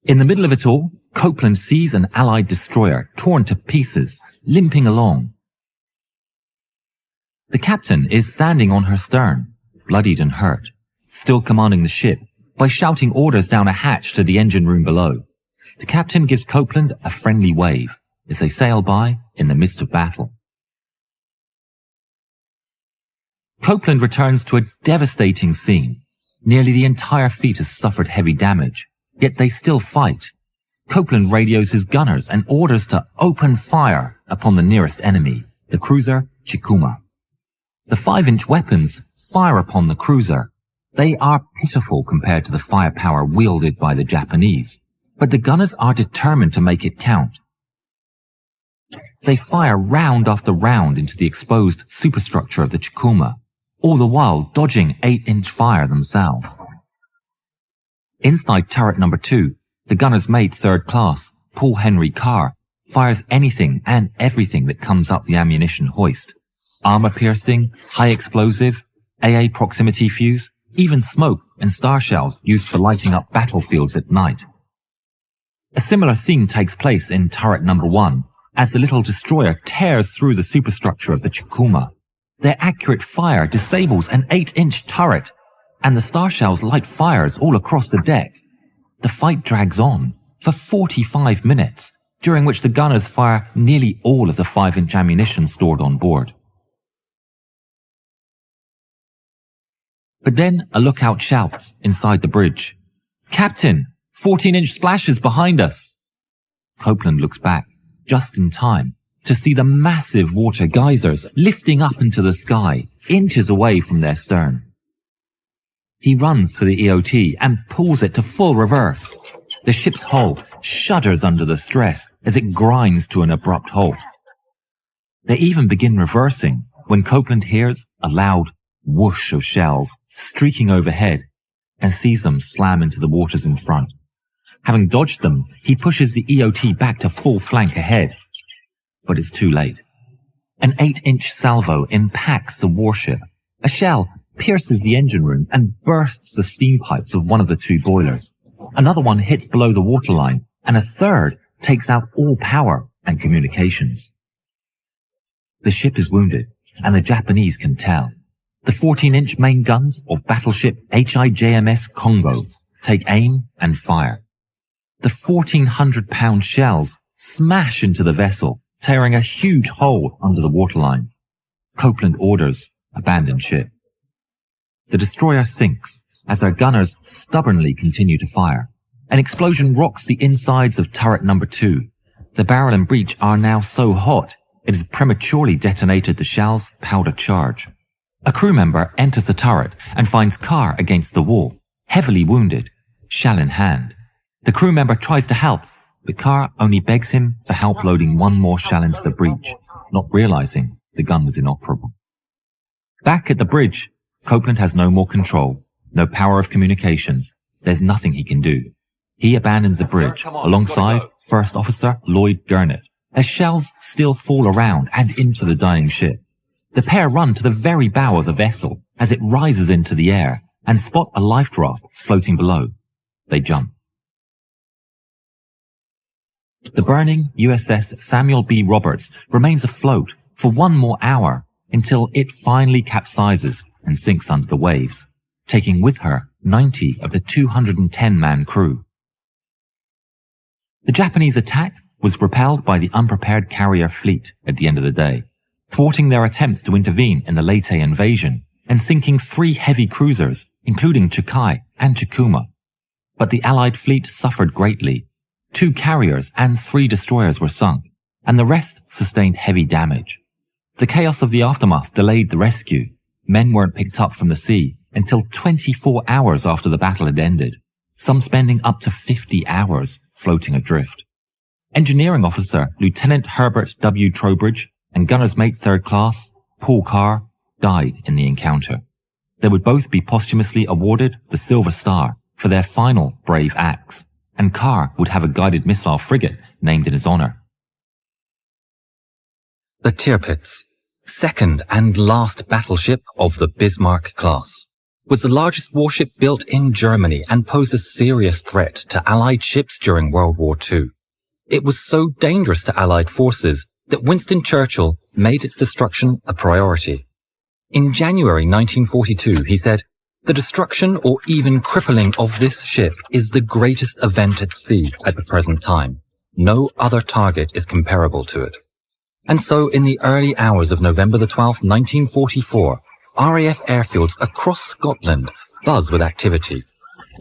In the middle of it all, Copeland sees an Allied destroyer torn to pieces, limping along. The captain is standing on her stern, bloodied and hurt, still commanding the ship by shouting orders down a hatch to the engine room below. The captain gives Copeland a friendly wave as they sail by in the midst of battle. Copeland returns to a devastating scene. Nearly the entire fleet has suffered heavy damage, yet they still fight. Copeland radios his gunners and orders to open fire upon the nearest enemy, the cruiser Chikuma. The 5-inch weapons fire upon the cruiser. They are pitiful compared to the firepower wielded by the Japanese, but the gunners are determined to make it count. They fire round after round into the exposed superstructure of the Chikuma, all the while dodging 8-inch fire themselves. Inside turret number 2, the gunner's mate 3rd class, Paul Henry Carr, fires anything and everything that comes up the ammunition hoist. Armor-piercing, high-explosive, AA proximity fuse, even smoke and star shells used for lighting up battlefields at night. A similar scene takes place in turret number 1, as the little destroyer tears through the superstructure of the Chikuma. Their accurate fire disables an 8-inch turret, and the star shells light fires all across the deck. The fight drags on for 45 minutes, during which the gunners fire nearly all of the 5-inch ammunition stored on board. But then a lookout shouts inside the bridge, "Captain, 14-inch splashes behind us!" Copeland looks back, just in time, to see the massive water geysers lifting up into the sky, inches away from their stern. He runs for the EOT and pulls it to full reverse. The ship's hull shudders under the stress as it grinds to an abrupt halt. They even begin reversing when Copeland hears a loud whoosh of shells streaking overhead and sees them slam into the waters in front. Having dodged them, he pushes the EOT back to full flank ahead. But it's too late. An 8-inch salvo impacts the warship. A shell pierces the engine room and bursts the steam pipes of one of the 2 boilers. Another one hits below the waterline, and a third takes out all power and communications. The ship is wounded, and the Japanese can tell. The 14-inch main guns of battleship HIJMS Congo take aim and fire. The 1,400-pound shells smash into the vessel, tearing a huge hole under the waterline. Copeland orders abandon ship. The destroyer sinks as their gunners stubbornly continue to fire. An explosion rocks the insides of turret number 2. The barrel and breech are now so hot, it has prematurely detonated the shell's powder charge. A crew member enters the turret and finds Carr against the wall, heavily wounded, shell in hand. The crew member tries to help, but Carr only begs him for help loading one more shell into the breech, not realizing the gun was inoperable. Back at the bridge, Copeland has no more control, no power of communications. There's nothing he can do. He abandons the bridge alongside First Officer Lloyd Gurnett, as shells still fall around and into the dying ship. The pair run to the very bow of the vessel as it rises into the air and spot a life raft floating below. They jump. The burning USS Samuel B. Roberts remains afloat for 1 more hour until it finally capsizes and sinks under the waves, taking with her 90 of the 210-man crew. The Japanese attack was repelled by the unprepared carrier fleet at the end of the day, thwarting their attempts to intervene in the Leyte invasion and sinking 3 heavy cruisers, including Chukai and Chikuma. But the Allied fleet suffered greatly. 2 carriers and 3 destroyers were sunk, and the rest sustained heavy damage. The chaos of the aftermath delayed the rescue. Men weren't picked up from the sea until 24 hours after the battle had ended, some spending up to 50 hours floating adrift. Engineering Officer Lieutenant Herbert W. Trowbridge and gunner's mate 3rd class, Paul Carr, died in the encounter. They would both be posthumously awarded the Silver Star for their final brave acts, and Carr would have a guided missile frigate named in his honor. The Tirpitz, second and last battleship of the Bismarck class, was the largest warship built in Germany and posed a serious threat to Allied ships during World War II. It was so dangerous to Allied forces that Winston Churchill made its destruction a priority. In January 1942, he said, "The destruction or even crippling of this ship is the greatest event at sea at the present time. No other target is comparable to it." And so in the early hours of November the 12th, 1944, RAF airfields across Scotland buzz with activity.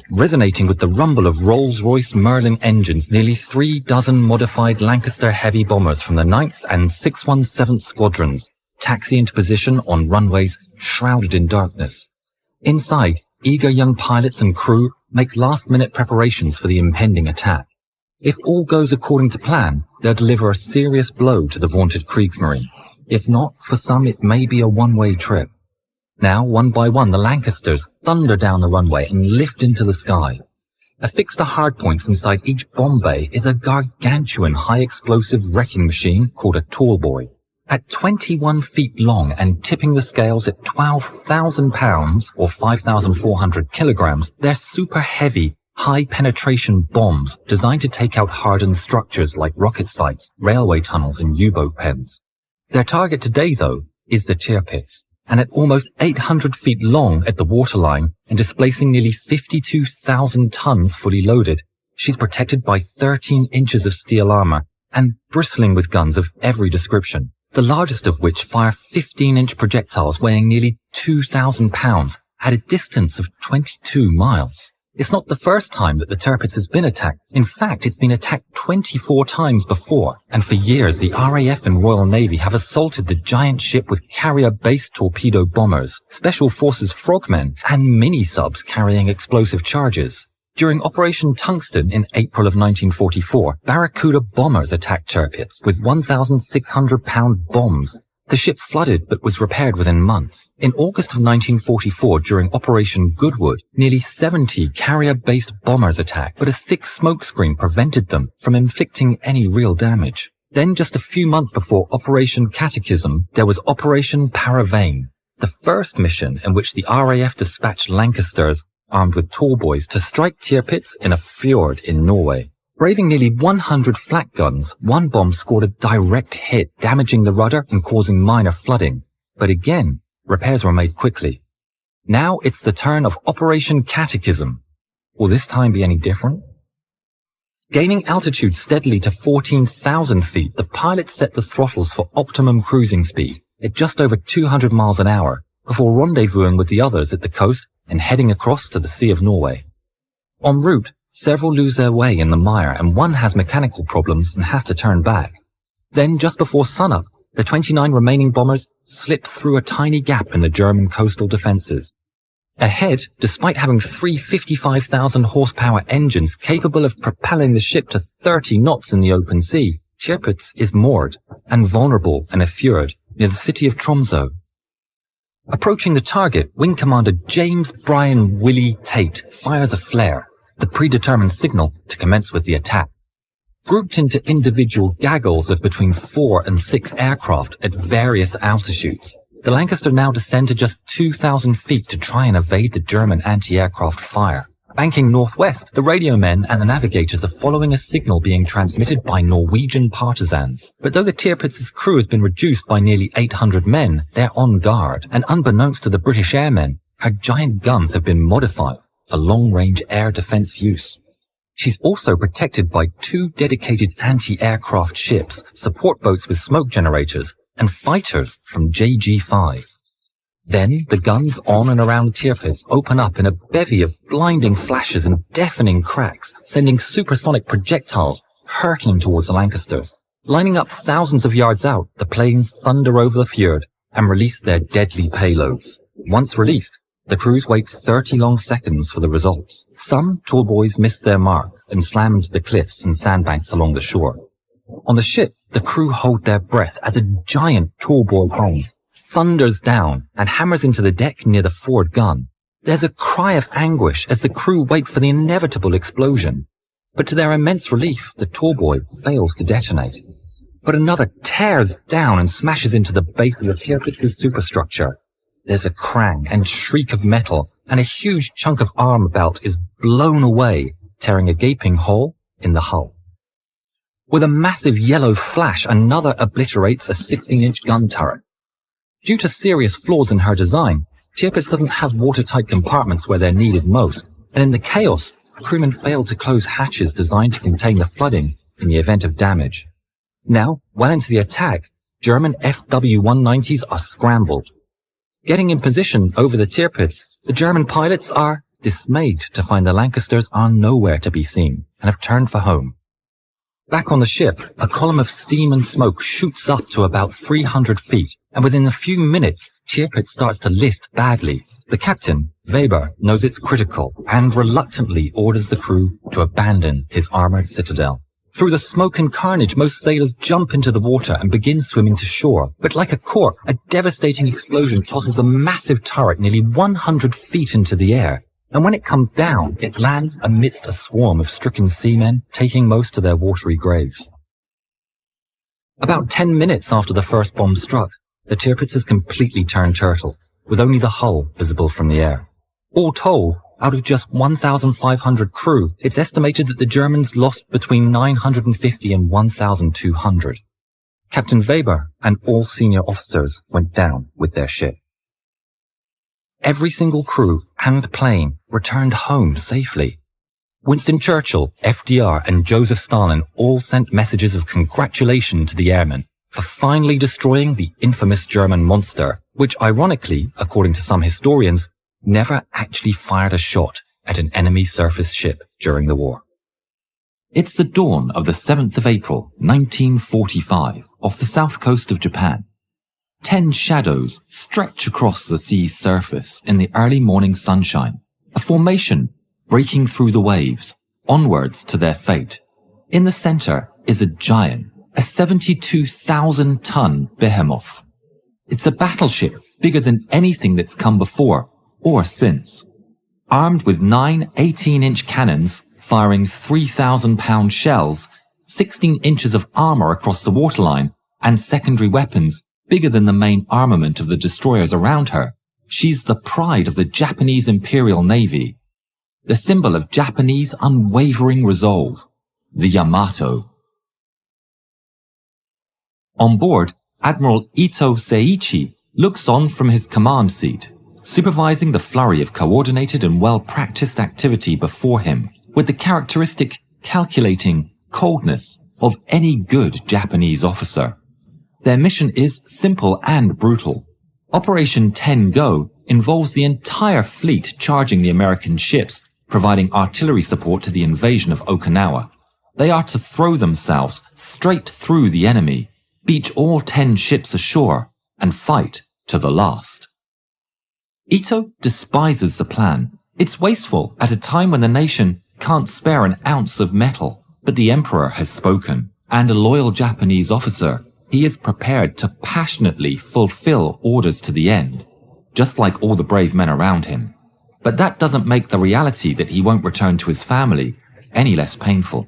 Resonating with the rumble of Rolls-Royce Merlin engines, nearly 36 modified Lancaster heavy bombers from the 9th and 617th Squadrons taxi into position on runways shrouded in darkness. Inside, eager young pilots and crew make last-minute preparations for the impending attack. If all goes according to plan, they'll deliver a serious blow to the vaunted Kriegsmarine. If not, for some it may be a one-way trip. Now, one by one, the Lancasters thunder down the runway and lift into the sky. Affixed to hardpoints inside each bomb bay is a gargantuan high-explosive wrecking machine called a tall boy. At 21 feet long and tipping the scales at 12,000 pounds or 5,400 kilograms, they're super heavy, high-penetration bombs designed to take out hardened structures like rocket sites, railway tunnels and U-boat pens. Their target today, though, is the Tirpitz, and at almost 800 feet long at the waterline and displacing nearly 52,000 tons fully loaded, she's protected by 13 inches of steel armor and bristling with guns of every description, the largest of which fire 15-inch projectiles weighing nearly 2,000 pounds at a distance of 22 miles. It's not the first time that the Tirpitz has been attacked. In fact, it's been attacked 24 times before, and for years the RAF and Royal Navy have assaulted the giant ship with carrier-based torpedo bombers, Special Forces frogmen, and mini-subs carrying explosive charges. During Operation Tungsten in April of 1944, Barracuda bombers attacked Tirpitz with 1,600-pound bombs. The ship flooded but was repaired within months. In August of 1944, during Operation Goodwood, nearly 70 carrier-based bombers attacked, but a thick smokescreen prevented them from inflicting any real damage. Then, just a few months before Operation Catechism, there was Operation Paravane, the first mission in which the RAF dispatched Lancasters armed with tall boys to strike Tirpitz in a fjord in Norway. Braving nearly 100 flak guns, one bomb scored a direct hit, damaging the rudder and causing minor flooding. But again, repairs were made quickly. Now it's the turn of Operation Catechism. Will this time be any different? Gaining altitude steadily to 14,000 feet, the pilots set the throttles for optimum cruising speed at just over 200 miles an hour before rendezvousing with the others at the coast and heading across to the Sea of Norway. En route, several lose their way in the mire and one has mechanical problems and has to turn back. Then, just before sunup, the 29 remaining bombers slipped through a tiny gap in the German coastal defenses. Ahead, despite having 3 55,000 horsepower engines capable of propelling the ship to 30 knots in the open sea, Tirpitz is moored and vulnerable in a fjord near the city of Tromsø. Approaching the target, Wing Commander James Bryan Willie Tate fires a flare, the predetermined signal to commence with the attack. Grouped into individual gaggles of between 4 and 6 aircraft at various altitudes, the Lancaster now descend to just 2,000 feet to try and evade the German anti-aircraft fire. Banking northwest, the radio men and the navigators are following a signal being transmitted by Norwegian partisans. But though the Tirpitz's crew has been reduced by nearly 800 men, they're on guard, and unbeknownst to the British airmen, her giant guns have been modified for long-range air defense use. She's also protected by 2 dedicated anti-aircraft ships, support boats with smoke generators, and fighters from JG-5. Then, the guns on and around Tirpitz open up in a bevy of blinding flashes and deafening cracks, sending supersonic projectiles hurtling towards the Lancasters. Lining up thousands of yards out, the planes thunder over the fjord and release their deadly payloads. Once released, the crews wait 30 long seconds for the results. Some tall boys miss their mark and slam into the cliffs and sandbanks along the shore. On the ship, the crew hold their breath as a giant tall boy bomb thunders down and hammers into the deck near the forward gun. There's a cry of anguish as the crew wait for the inevitable explosion. But to their immense relief, the tall boy fails to detonate. but another tears down and smashes into the base of the Tirpitz's superstructure. There's a crang and shriek of metal, and a huge chunk of armor belt is blown away, tearing a gaping hole in the hull. With a massive yellow flash, another obliterates a 16-inch gun turret. Due to serious flaws in her design, Tirpitz doesn't have watertight compartments where they're needed most, and in the chaos, crewmen failed to close hatches designed to contain the flooding in the event of damage. Now, well into the attack, German FW-190s are scrambled. Getting in position over the Tirpitz, the German pilots are dismayed to find the Lancasters are nowhere to be seen and have turned for home. Back on the ship, a column of steam and smoke shoots up to about 300 feet, and within a few minutes, Tirpitz starts to list badly. The captain, Weber, knows it's critical and reluctantly orders the crew to abandon his armored citadel. Through the smoke and carnage, most sailors jump into the water and begin swimming to shore. But like a cork, a devastating explosion tosses a massive turret nearly 100 feet into the air. And when it comes down, it lands amidst a swarm of stricken seamen, taking most to their watery graves. About 10 minutes after the first bomb struck, the Tirpitz has completely turned turtle, with only the hull visible from the air. All told, out of just 1,500 crew, it's estimated that the Germans lost between 950 and 1,200. Captain Weber and all senior officers went down with their ship. Every single crew and plane returned home safely. Winston Churchill, FDR, and Joseph Stalin all sent messages of congratulation to the airmen for finally destroying the infamous German monster, which ironically, according to some historians, never actually fired a shot at an enemy surface ship during the war. It's the dawn of the 7th of April, 1945, off the south coast of Japan. 10 shadows stretch across the sea's surface in the early morning sunshine, a formation breaking through the waves, onwards to their fate. In the center is a giant, a 72,000-ton behemoth. It's a battleship bigger than anything that's come before or since. Armed with 9 18-inch cannons firing 3,000-pound shells, 16 inches of armor across the waterline, and secondary weapons bigger than the main armament of the destroyers around her, she's the pride of the Japanese Imperial Navy, the symbol of Japanese unwavering resolve, the Yamato. On board, Admiral Ito Seiichi looks on from his command seat, supervising the flurry of coordinated and well-practiced activity before him with the characteristic, calculating coldness of any good Japanese officer. Their mission is simple and brutal. Operation 10 Go involves the entire fleet charging the American ships, providing artillery support to the invasion of Okinawa. They are to throw themselves straight through the enemy, beach all 10 ships ashore, and fight to the last. Ito despises the plan. It's wasteful at a time when the nation can't spare an ounce of metal, but the emperor has spoken, and a loyal Japanese officer, he is prepared to passionately fulfill orders to the end, just like all the brave men around him. But that doesn't make the reality that he won't return to his family any less painful.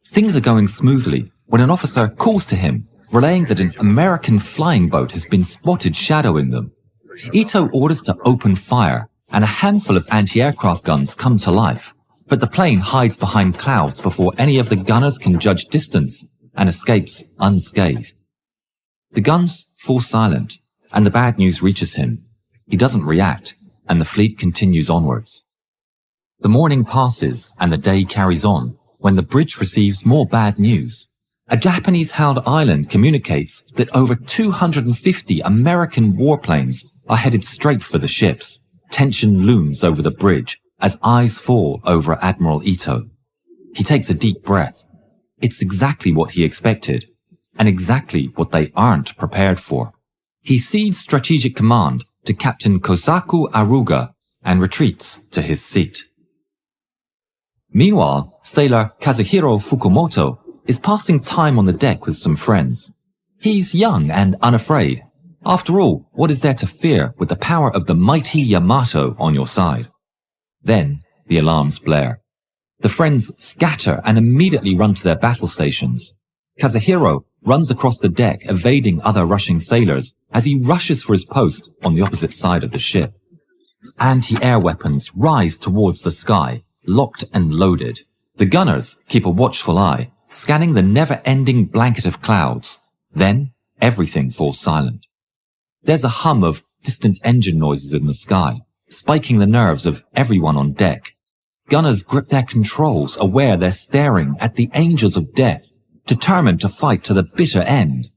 Things are going smoothly when an officer calls to him, relaying that an American flying boat has been spotted shadowing them. Ito orders to open fire, and a handful of anti-aircraft guns come to life, but the plane hides behind clouds before any of the gunners can judge distance and escapes unscathed. The guns fall silent, and the bad news reaches him. He doesn't react, and the fleet continues onwards. The morning passes, and the day carries on, when the bridge receives more bad news. A Japanese-held island communicates that over 250 American warplanes are headed straight for the ships. Tension looms over the bridge as eyes fall over Admiral Ito. He takes a deep breath. It's exactly what he expected, and exactly what they aren't prepared for. He cedes strategic command to Captain Kosaku Aruga and retreats to his seat. Meanwhile, sailor Kazuhiro Fukumoto is passing time on the deck with some friends. He's young and unafraid. After all, what is there to fear with the power of the mighty Yamato on your side? Then, the alarms blare. The friends scatter and immediately run to their battle stations. Kazuhiro runs across the deck, evading other rushing sailors as he rushes for his post on the opposite side of the ship. Anti-air weapons rise towards the sky, locked and loaded. The gunners keep a watchful eye, scanning the never-ending blanket of clouds. Then, everything falls silent. There's a hum of distant engine noises in the sky, spiking the nerves of everyone on deck. Gunners grip their controls, aware they're staring at the angels of death, determined to fight to the bitter end.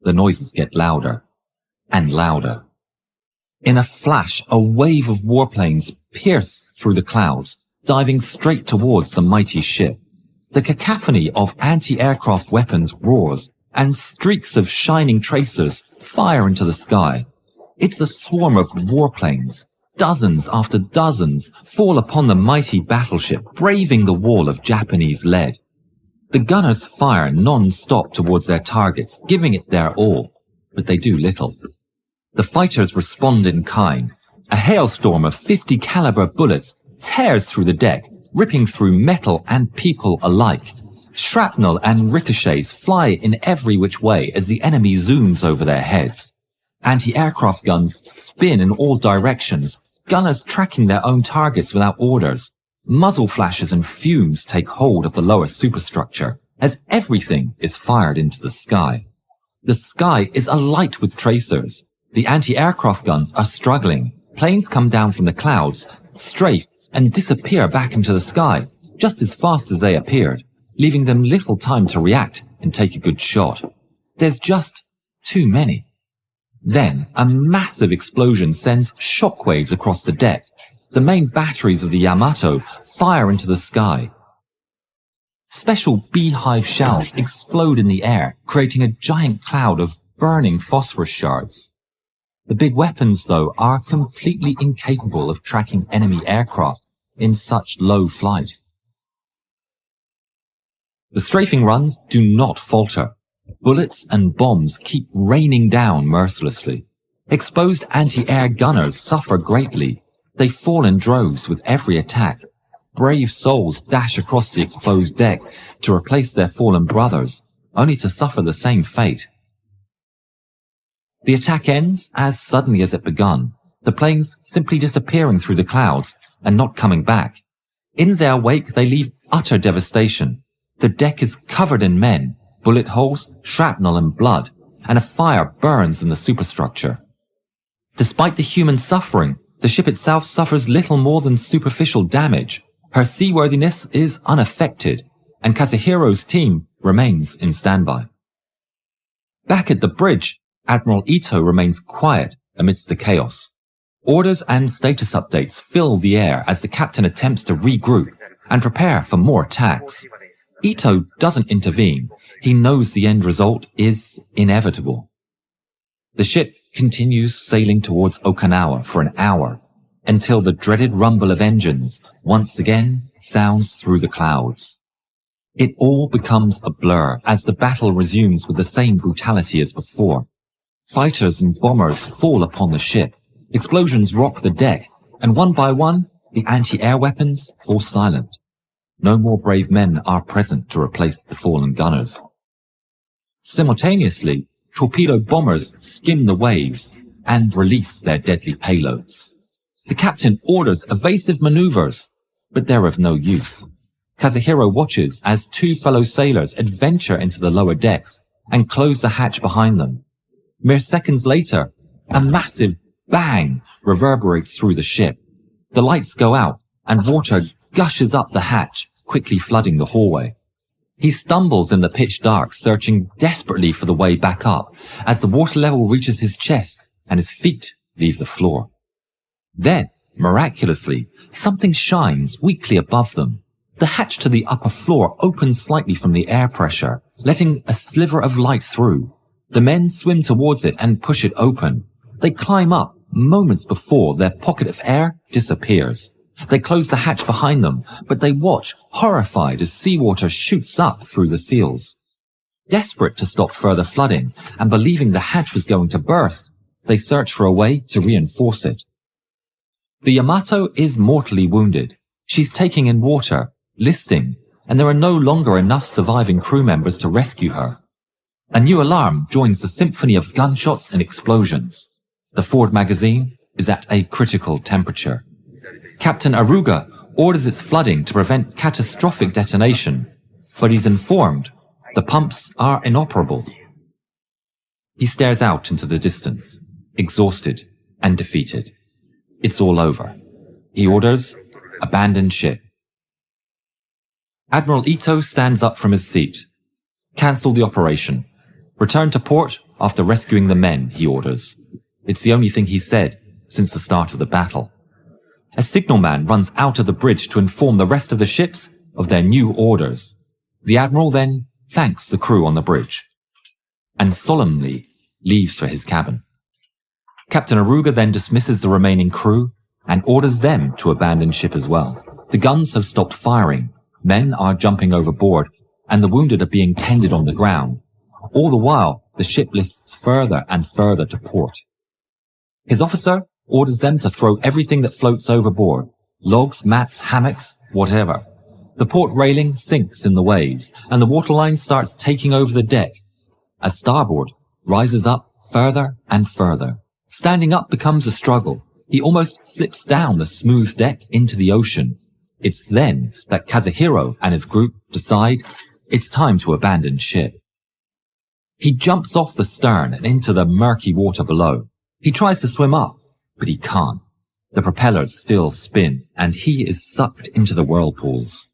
The noises get louder and louder. In a flash, a wave of warplanes pierce through the clouds, diving straight towards the mighty ship. The cacophony of anti-aircraft weapons roars, and streaks of shining tracers fire into the sky. It's a swarm of warplanes. Dozens after dozens fall upon the mighty battleship, braving the wall of Japanese lead. The gunners fire non-stop towards their targets, giving it their all, but they do little. The fighters respond in kind. A hailstorm of 50 caliber bullets tears through the deck, ripping through metal and people alike. Shrapnel and ricochets fly in every which way as the enemy zooms over their heads. Anti-aircraft guns spin in all directions, gunners tracking their own targets without orders. Muzzle flashes and fumes take hold of the lower superstructure as everything is fired into the sky. The sky is alight with tracers. The anti-aircraft guns are struggling. Planes come down from the clouds, strafe, and disappear back into the sky just as fast as they appeared, leaving them little time to react and take a good shot. There's just too many. Then, a massive explosion sends shockwaves across the deck. The main batteries of the Yamato fire into the sky. Special beehive shells explode in the air, creating a giant cloud of burning phosphorus shards. The big weapons, though, are completely incapable of tracking enemy aircraft in such low flight. The strafing runs do not falter. Bullets and bombs keep raining down mercilessly. Exposed anti-air gunners suffer greatly. They fall in droves with every attack. Brave souls dash across the exposed deck to replace their fallen brothers, only to suffer the same fate. The attack ends as suddenly as it begun, the planes simply disappearing through the clouds and not coming back. In their wake, they leave utter devastation. The deck is covered in men, bullet holes, shrapnel and blood, and a fire burns in the superstructure. Despite the human suffering, the ship itself suffers little more than superficial damage. Her seaworthiness is unaffected, and Kazuhiro's team remains in standby. Back at the bridge, Admiral Ito remains quiet amidst the chaos. Orders and status updates fill the air as the captain attempts to regroup and prepare for more attacks. Ito doesn't intervene. He knows the end result is inevitable. The ship continues sailing towards Okinawa for an hour until the dreaded rumble of engines once again sounds through the clouds. It all becomes a blur as the battle resumes with the same brutality as before. Fighters and bombers fall upon the ship. Explosions rock the deck, and one by one, the anti-air weapons fall silent. No more brave men are present to replace the fallen gunners. Simultaneously, torpedo bombers skim the waves and release their deadly payloads. The captain orders evasive maneuvers, but they're of no use. Kazuhiro watches as two fellow sailors adventure into the lower decks and close the hatch behind them. Mere seconds later, a massive bang reverberates through the ship. The lights go out and water gushes up the hatch, quickly flooding the hallway. He stumbles in the pitch dark, searching desperately for the way back up as the water level reaches his chest and his feet leave the floor. Then, miraculously, something shines weakly above them. The hatch to the upper floor opens slightly from the air pressure, letting a sliver of light through. The men swim towards it and push it open. They climb up moments before their pocket of air disappears. They close the hatch behind them, but they watch, horrified, as seawater shoots up through the seals. Desperate to stop further flooding and believing the hatch was going to burst, they search for a way to reinforce it. The Yamato is mortally wounded. She's taking in water, listing, and there are no longer enough surviving crew members to rescue her. A new alarm joins the symphony of gunshots and explosions. The forward magazine is at a critical temperature. Captain Aruga orders its flooding to prevent catastrophic detonation, but he's informed the pumps are inoperable. He stares out into the distance, exhausted and defeated. It's all over. He orders, abandon ship. Admiral Ito stands up from his seat. Cancel the operation. Return to port after rescuing the men, he orders. It's the only thing he's said since the start of the battle. A signalman runs out of the bridge to inform the rest of the ships of their new orders. The admiral then thanks the crew on the bridge and solemnly leaves for his cabin. Captain Aruga then dismisses the remaining crew and orders them to abandon ship as well. The guns have stopped firing, men are jumping overboard, and the wounded are being tended on the ground. All the while, the ship lists further and further to port. His officer orders them to throw everything that floats overboard, logs, mats, hammocks, whatever. The port railing sinks in the waves, and the waterline starts taking over the deck. As starboard rises up further and further. Standing up becomes a struggle. He almost slips down the smooth deck into the ocean. It's then that Kazuhiro and his group decide it's time to abandon ship. He jumps off the stern and into the murky water below. He tries to swim up, but he can't. The propellers still spin, and he is sucked into the whirlpools.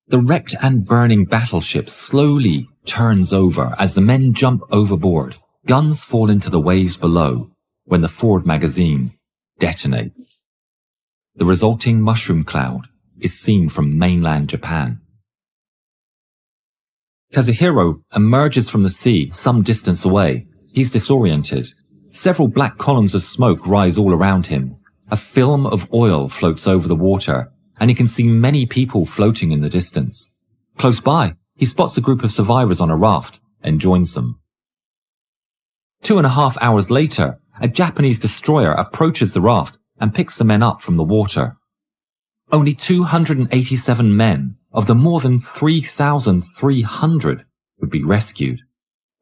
The wrecked and burning battleship slowly turns over as the men jump overboard. Guns fall into the waves below when the forward magazine detonates. The resulting mushroom cloud is seen from mainland Japan. Kazuhiro emerges from the sea some distance away. He's disoriented. Several black columns of smoke rise all around him. A film of oil floats over the water, and he can see many people floating in the distance. Close by, he spots a group of survivors on a raft and joins them. 2.5 hours later, a Japanese destroyer approaches the raft and picks the men up from the water. Only 287 men of the more than 3,300 would be rescued.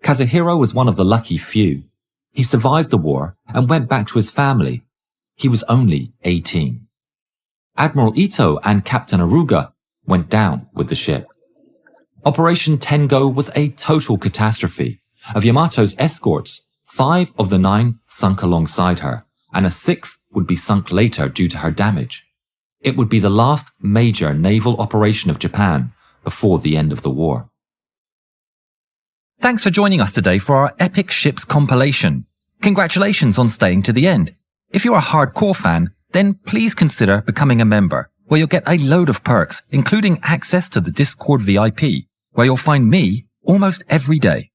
Kazuhiro was one of the lucky few. He survived the war and went back to his family. He was only 18. Admiral Ito and Captain Aruga went down with the ship. Operation Tengo was a total catastrophe. Of Yamato's escorts, 5 of the 9 sunk alongside her, and a 6th would be sunk later due to her damage. It would be the last major naval operation of Japan before the end of the war. Thanks for joining us today for our Epic Ships compilation. Congratulations on staying to the end. If you're a hardcore fan, then please consider becoming a member, where you'll get a load of perks, including access to the Discord VIP, where you'll find me almost every day.